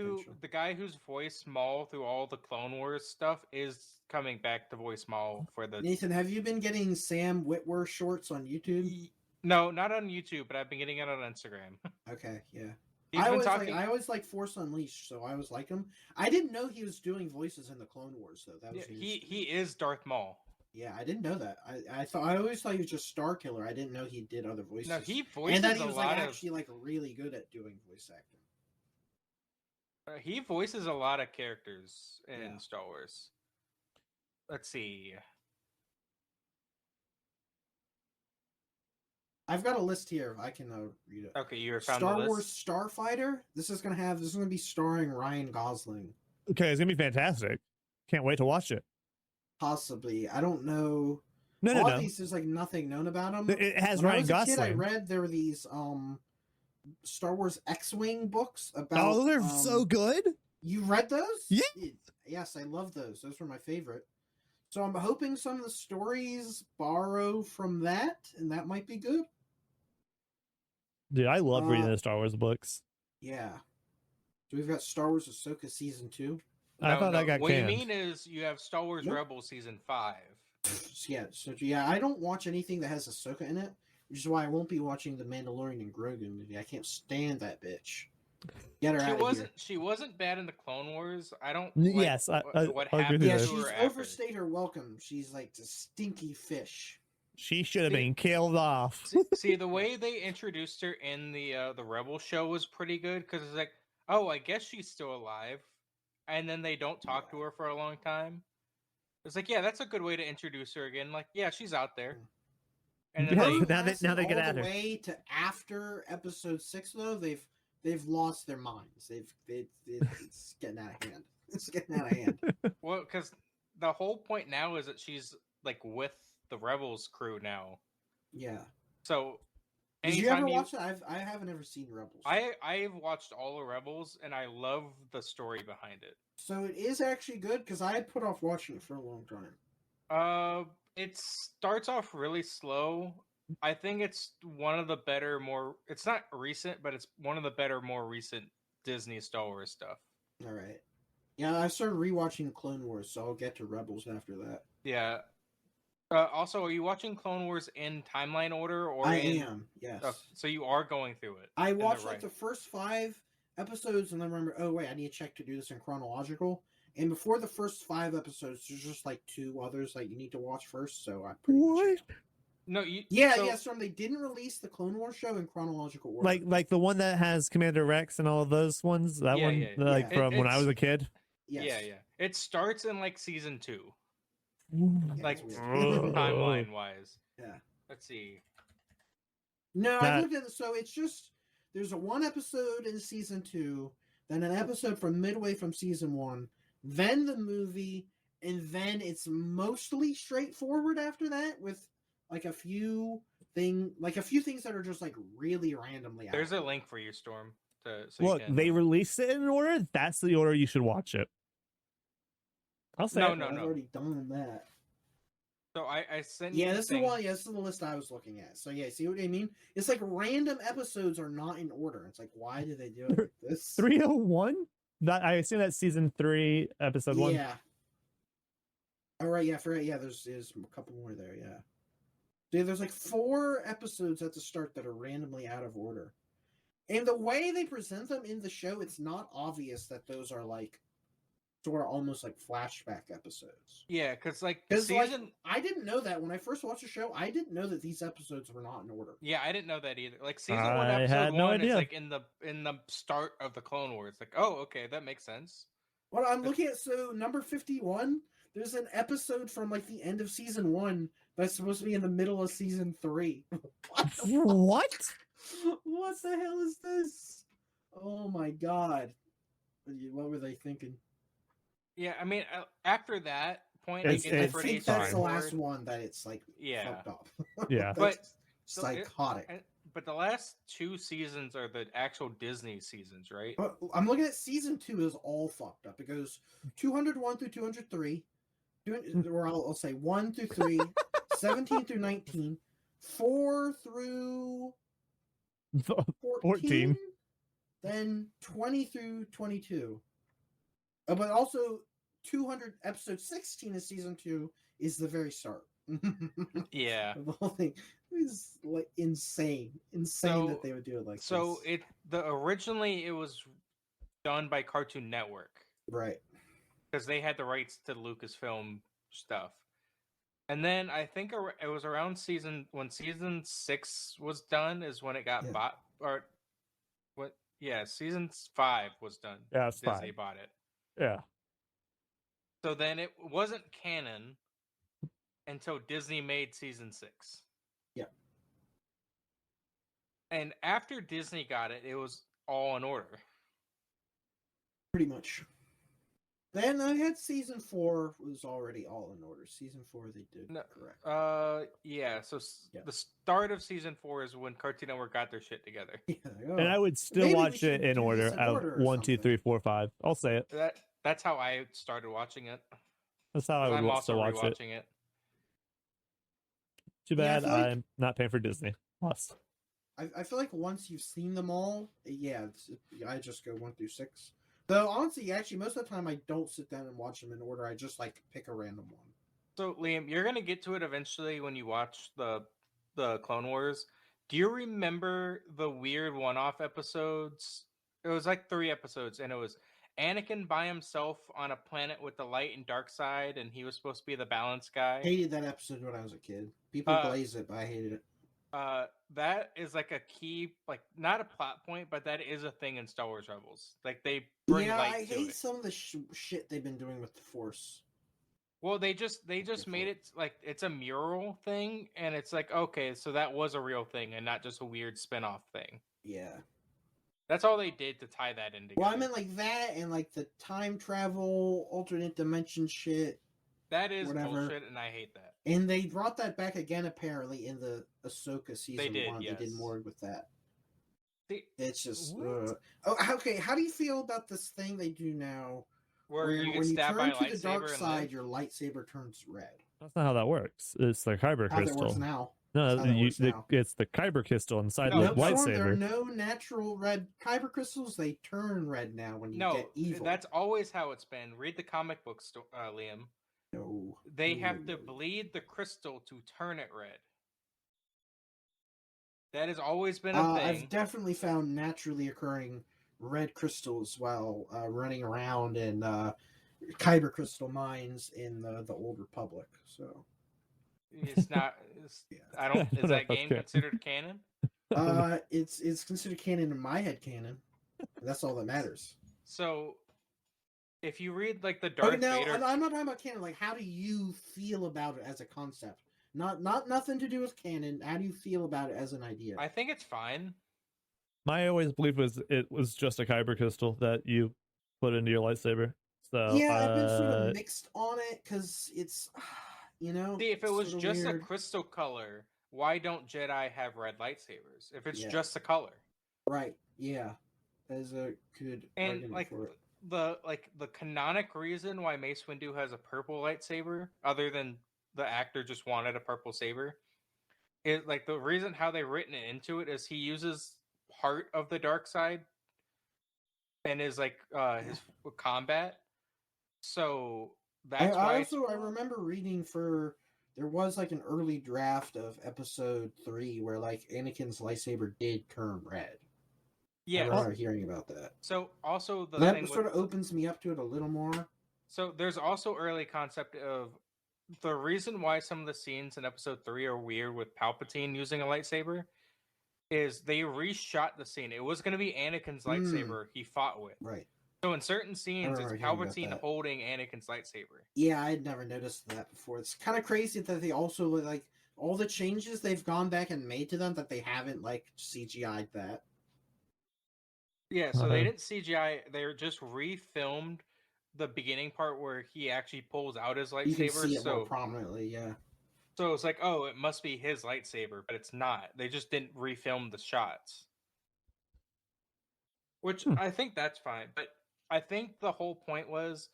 guy who's voiced Maul through all the Clone Wars stuff is coming back to voice Maul for the. Nathan, have you been getting Sam Witwer shorts on YouTube? No, not on YouTube, but I've been getting it on Instagram. Okay, yeah. He's I been always talking. like Force Unleashed, so I always like him. I didn't know he was doing voices in the Clone Wars though. That Yeah, was news he to me. is Darth Maul. Yeah, I didn't know that. I always thought he was just Star Killer. I didn't know he did other voices. No, he voices and that he a was lot like of. actually like really good at doing voice acting. He voices a lot of characters in Yeah. Star Wars. Let's see. I've got a list here. I can read it. Okay, you found Star the list. Wars Starfighter. This is gonna be starring Ryan Gosling. Okay, it's gonna be fantastic. Can't wait to watch it. Possibly. I don't know. No, All no, of no. these, there's like nothing known about them. It has When I Ryan was a kid, I Gosling. read there were these Star Wars X-wing books about. Oh, they're so good. You read those? Yeah. Yes, I love those. Those were my favorite. So I'm hoping some of the stories borrow from that, and that might be good. Dude, I love reading Uh, the Star Wars books. Yeah. So we've got Star Wars Ahsoka season 2. I thought that got What canned. you mean is you have Star Wars Nope. Rebels season 5. So yeah, I don't watch anything that has Ahsoka in it, which is why I won't be watching the Mandalorian and Grogu movie. I can't stand that bitch. Get her She out of wasn't. here. She wasn't bad in the Clone Wars. I don't. Yes, like I what agree happened with Yeah, that. to she's her after. overstayed her welcome. She's like the stinky fish. She should have See- been killed off. See, the way they introduced her in the Rebel show was pretty good because it's like, oh, I guess she's still alive, and then they don't talk to her for a long time. It's like, yeah, that's a good way to introduce her again. Like, yeah, she's out there. And then Yeah, they, but now they Lasted get all at the her. way to after episode 6 though. They've lost their minds. It's getting out of hand. It's getting out of hand. well, because the whole point now is that she's like with the Rebels crew now. Yeah. So, Did you ever anytime watch it? I haven't ever seen Rebels. I've watched all of Rebels, and I love the story behind it. So it is actually good because I had put off watching it for a long time. It starts off really slow. I think it's one of the better, it's not recent, but it's one of the better, more recent Disney Star Wars stuff. All right. Yeah, I started rewatching Clone Wars, so I'll get to Rebels after that. Yeah. Also, are you watching Clone Wars in timeline order, or I am, yes. So you are going through it. I watched like the first 5 episodes, and then remember, oh wait, I need to check to do this in chronological. And before the first 5 episodes, there's just like 2 others that you need to watch first. So I pretty much. No, you. Yeah, Storm. They didn't release the Clone Wars show in chronological order. Like the one that has Commander Rex and all of those ones. That one, like from when I was a kid. Yes. Yeah. It starts in like season 2. Yeah, Like it's timeline wise. Yeah. Let's see. No, I looked at it. So it's just there's a 1 episode in season 2, then an episode from midway from season 1, then the movie, and then it's mostly straightforward after that with like a few things that are just like really randomly. There's a link for you, Storm. Look, they released it in an order. That's the order you should watch it. I'll say I've already done that. So I sent you. Yeah, this is the one. Yeah, this is the list I was looking at. So yeah, see what I mean? It's like random episodes are not in order. It's like, why do they do it like this? 301. That I assume that's season 3, episode 1. Yeah. All right. Yeah. Yeah. There's a couple more there. Yeah. Yeah. There's like 4 episodes at the start that are randomly out of order, and the way they present them in the show, it's not obvious that those are like sort of almost like flashback episodes. Yeah, because I didn't know that when I first watched the show. I didn't know that these episodes were not in order. Yeah, I didn't know that either. Like season 1, episode 1, it's like in the start of the Clone Wars. Like, oh, okay, that makes sense. What I'm looking at, so number 51, there's an episode from like the end of season 1 that's supposed to be in the middle of season 3. What? What the hell is this? Oh my god! What were they thinking? Yeah, I mean, after that point, I think that's the last one that it's like fucked up. Yeah, but psychotic. But the last 2 seasons are the actual Disney seasons, right? But I'm looking at season 2 is all fucked up. It goes 201 through 203, or I'll say 1 through 3, 17 through 19, 4 through 14, then 20 through 22. But also 200 episode 16 of season 2 is the very start. Yeah, the whole thing is like insane that they would do it like so this. Originally it was done by Cartoon Network, right? Because they had the rights to Lucasfilm stuff. And then I think it was around season 6 was done is when it got bought, or what? Yeah, season 5 was done. Yeah, it's Disney bought it. Yeah. So then it wasn't canon until Disney made season 6. Yeah. And after Disney got it, it was all in order. Pretty much. Then I had season 4 was already all in order. Season 4 they did correct. Yeah. So the start of season 4 is when Cartoon Network got their shit together. Yeah, and I would still watch it in order. 1, 2, 3, 4, 5. I'll say it. That's how I started watching it. That's how I would also watch it. Too bad I'm not paying for Disney Plus. I feel like once you've seen them all, I just go 1 through 6. Though honestly, actually, most of the time I don't sit down and watch them in order. I just like pick a random one. So Liam, you're gonna get to it eventually when you watch the Clone Wars. Do you remember the weird one-off episodes? It was like 3 episodes, and it was Anakin by himself on a planet with the light and dark side, and he was supposed to be the balance guy. Hated that episode when I was a kid. People blaze it, but I hated it. That is like a key, like not a plot point, but that is a thing in Star Wars Rebels. Like they bring light to it. I hate some of the shit they've been doing with the Force. Well, they just made it like it's a mural thing, and it's like, okay, so that was a real thing and not just a weird spin-off thing. Yeah. That's all they did to tie that in together. Well, I meant like that and like the time travel, alternate dimension shit. That is whatever. bullshit, and I hate that. And they brought that back again apparently in the Ahsoka season did, 1. They did yes. more with that. See, It's just What? okay. How do you feel about this thing they do now? where you get when you stabbed by turn a to the dark lightsaber and side, live? your lightsaber turns red. That's not how that works. It's the kyber How that crystal. works now? No, That's how that works now. it's the kyber crystal inside No, the Nope, Storm, there are lightsaber. no natural red kyber crystals. They turn red now when you No, get evil. that's always how it's been. Read the comic book, Liam. no. They No, have no, to no. bleed the crystal to turn it red. That has always been a thing. I've definitely found naturally occurring red crystals while running around in kyber crystal mines in the Old Republic. So It's not. Yeah. I don't. I don't Is know that if that's game good. considered canon? it's considered canon in my head canon. That's all that matters. So, if you read like the Oh Darth no, Vader, I'm not talking about canon. Like, how do you feel about it as a concept? Not nothing to do with canon. How do you feel about it as an idea? I think it's fine. My always belief was it was just a kyber crystal that you put into your lightsaber. So Yeah, I've been sort of mixed on it because it's, See, if it was just a crystal color, why don't Jedi have red lightsabers? If it's Yeah. just a color, right, yeah, there's a good and argument like for it. the canonic reason why Mace Windu has a purple lightsaber, other than the actor just wanted a purple saber, is like the reason how they written it into it is he uses part of the dark side and is like his combat. So that's why I remember reading there was like an early draft of episode 3 where like Anakin's lightsaber did turn red. I remember hearing about that. So also the That thing sort of opens me up to it a little more. So there's also early concept of the reason why some of the scenes in episode 3 are weird with Palpatine using a lightsaber is they reshot the scene. It was going to be Anakin's lightsaber he fought with. Right. So in certain scenes, it's remember hearing about Palpatine that. holding Anakin's lightsaber. Yeah, I had never noticed that before. It's kind of crazy that they also like all the changes they've gone back and made to them that they haven't like CGI'd that. Yeah, so they didn't CGI. They just refilmed the beginning part where he actually pulls out his lightsaber. You can see it more prominently, yeah. So it's like, oh, it must be his lightsaber, but it's not. They just didn't refilm the shots. Which I think that's fine, but I think the whole point was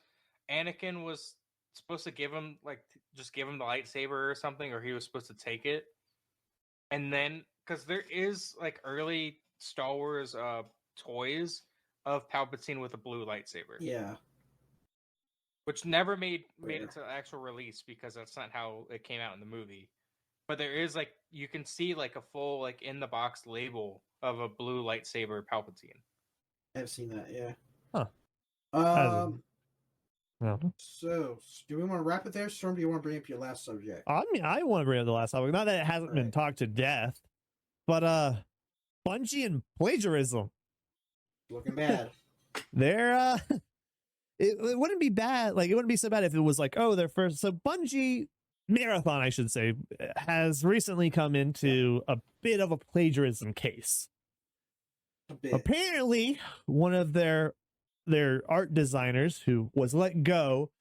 Anakin was supposed to give him just give him the lightsaber or something, or he was supposed to take it. And then because there is like early Star Wars toys of Palpatine with a blue lightsaber. Yeah. Which never made it to actual release because that's not how it came out in the movie. But there is like you can see like a full like in the box label of a blue lightsaber Palpatine. I've seen that, yeah. Huh. So do we want to wrap it there, Storm? Do you want to bring up your last subject? I mean, I want to bring up the last topic. Not that it hasn't been talked to death, but Bungie and plagiarism. Looking bad. They're it wouldn't be bad. Like it wouldn't be so bad if it was like, oh, their first. So Bungie Marathon, I should say, has recently come into a bit of a plagiarism case. A bit. Apparently, one of their art designers who was let go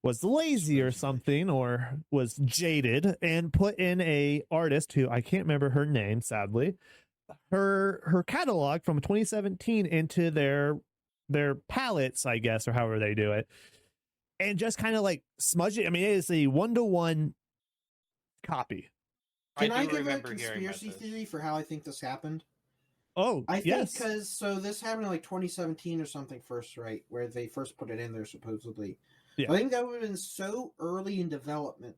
was lazy or something, or was jaded, and put in a artist who I can't remember her name, sadly, her catalog from 2017 into their palettes, I guess, or however they do it, and just kind of like smudge it. I mean, it is a 1-to-1 copy. Can I give a conspiracy theory for how I think this happened? Oh, I think yes. because this happened in like 2017 or something first, right? Where they first put it in there supposedly. Yeah. I think that would have been so early in development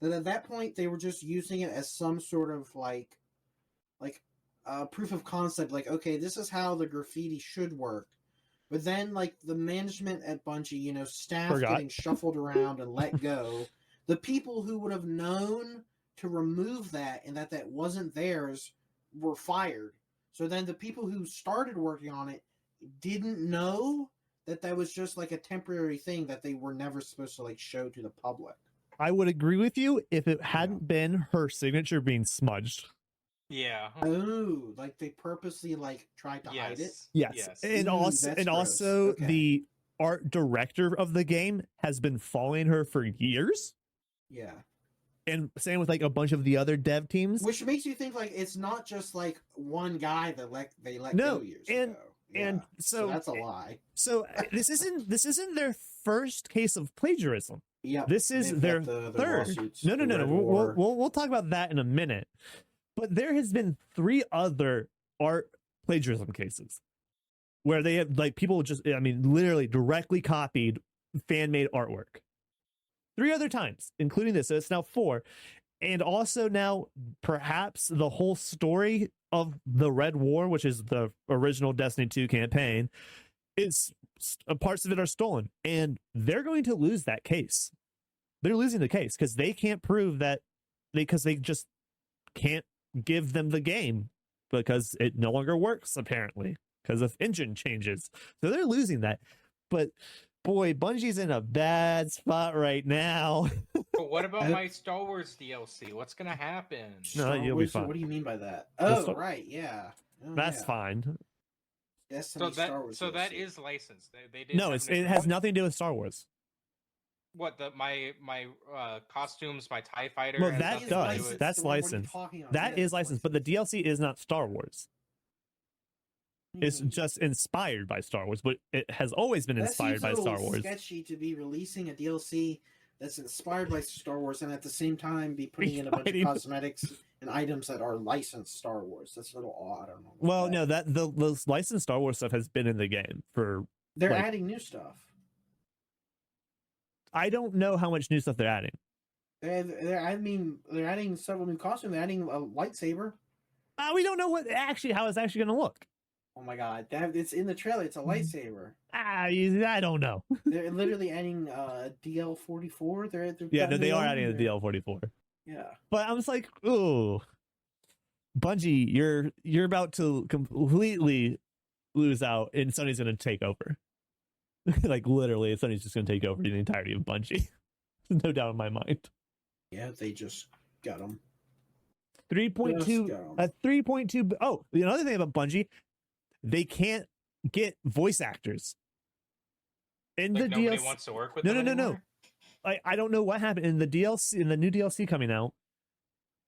that at that point they were just using it as some sort of like proof of concept. Like, okay, this is how the graffiti should work. But then, like, the management at Bungie, staff getting shuffled around and let go, the people who would have known to remove that and that wasn't theirs were fired. So then the people who started working on it didn't know that was just like a temporary thing that they were never supposed to like show to the public. I would agree with you if it hadn't been her signature being smudged. Yeah. Oh, like they purposely like tried to hide it? Yes. And also gross. the art director of the game has been following her for years. Yeah. And same with like a bunch of the other dev teams. Which makes you think like it's not just like one guy that they let No, go years and- ago. and Yeah. so- that's a lie. So this isn't their first case of plagiarism. Yeah. This is their third. No. We'll talk about that in a minute. But there has been 3 other art plagiarism cases where they have like people just, I mean, literally directly copied fan made artwork. 3 other times, including this. So it's now 4. And also now perhaps the whole story of the Red War, which is the original Destiny 2 campaign, is parts of it are stolen. And they're going to lose that case. They're losing the case because they can't prove that because they just can't give them the game because it no longer works apparently because of engine changes. So they're losing that. But boy, Bungie's in a bad spot right now. But what about my Star Wars DLC? What's gonna happen? No, you'll be fine. What do you mean by that? That's Oh, what- right, yeah. Oh, That's yeah. fine. Destiny Star Wars that DLC. is licensed. They did No, have it an has nothing to do with Star Wars. What my costumes, my TIE fighter. Well, has that nothing to do does. with- That's So what are you licensed. talking about? That Yeah, is licensed, but the DLC is not Star Wars. It's Hmm. just inspired by Star Wars, but it has always been That inspired seems a by Star little Wars. Sketchy to be releasing a DLC that's inspired by Star Wars and at the same time be putting in a bunch of Fighting. cosmetics and items that are licensed Star Wars. That's a little odd. I don't know. Well, no, that the licensed Star Wars stuff has been in the game for. They're like- adding new stuff. I don't know how much new stuff they're adding. They're adding several new costumes. They're adding a lightsaber. We don't know how it's actually going to look. Oh my god, it's in the trailer. It's a Mm-hmm. lightsaber. I don't know. They're literally adding DL44. Yeah, no, they are adding a DL44. Yeah. But I'm just like, ooh, Bungie, you're about to completely lose out, and Sony's going to take over. Like literally, Sony's just going to take over the entirety of Bungie. No doubt in my mind. Yeah, they just got them. 3.2 a 3.2. Oh, the other thing about Bungie, they can't get voice actors in Like the nobody DLC. wants to work with No, them no. anymore? I don't know what happened in the DLC, in the new DLC coming out.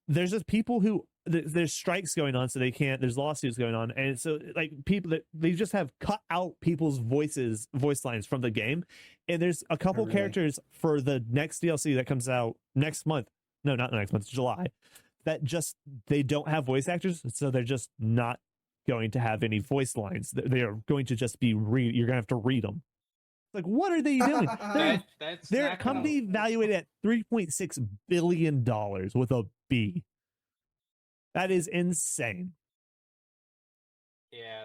There's just people who there's strikes going on, so they can't. There's lawsuits going on, and so like people that they just have cut out people's voice lines from the game. And there's a couple really? characters for the next DLC that comes out next month. No, not next month. It's July. That just they don't have voice actors, so they're just not going to have any voice lines. They are going to just be you're gonna have to read them. Like, what are they doing? That's They're a not gonna- company valuated at $3.6 billion with a B. That is insane. Yeah,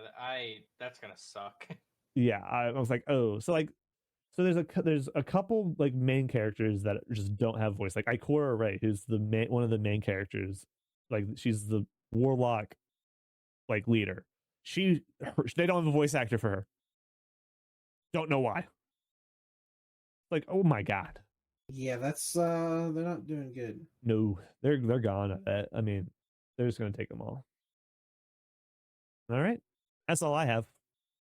that's gonna suck. Yeah, I was like, oh, so there's a couple like main characters that just don't have voice, like Ikora Rey, who's one of the main characters. Like, she's the warlock like leader. They don't have a voice actor for her. Don't know why. Like, oh my god. Yeah, that's they're not doing good. No, they're gone. I bet. I mean, they're just gonna take them all. All right, that's all I have.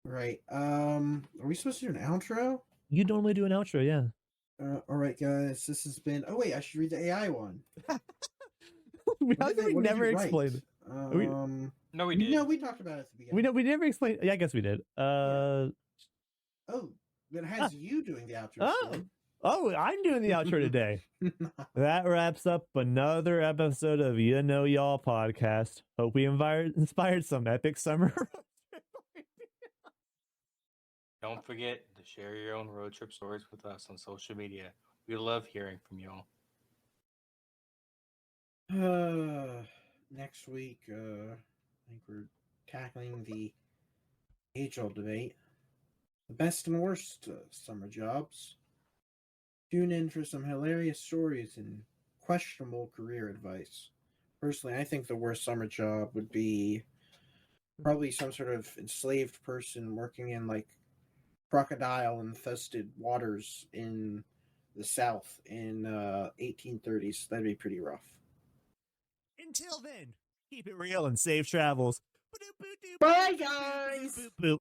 Right. Are we supposed to do an outro? You normally do an outro, yeah. All right, guys. This has been. Oh wait, I should read the AI one. we What did never you write? explained. We- No, we did. No, we talked about it at the beginning. We never explained. Yeah, I guess we did. Oh, it has you doing the outro. Oh, I'm doing the outro today. That wraps up another episode of You Know Y'all podcast. Hope we inspired some epic summer. Don't forget to share your own road trip stories with us on social media. We love hearing from y'all. Next week, I think we're tackling the age-old debate: the best and worst summer jobs. Tune in for some hilarious stories and questionable career advice. Personally, I think the worst summer job would be probably some sort of enslaved person working in like crocodile-infested waters in the South in 1830s. That'd be pretty rough. Until then, keep it real and safe travels. Bye, guys! Boop.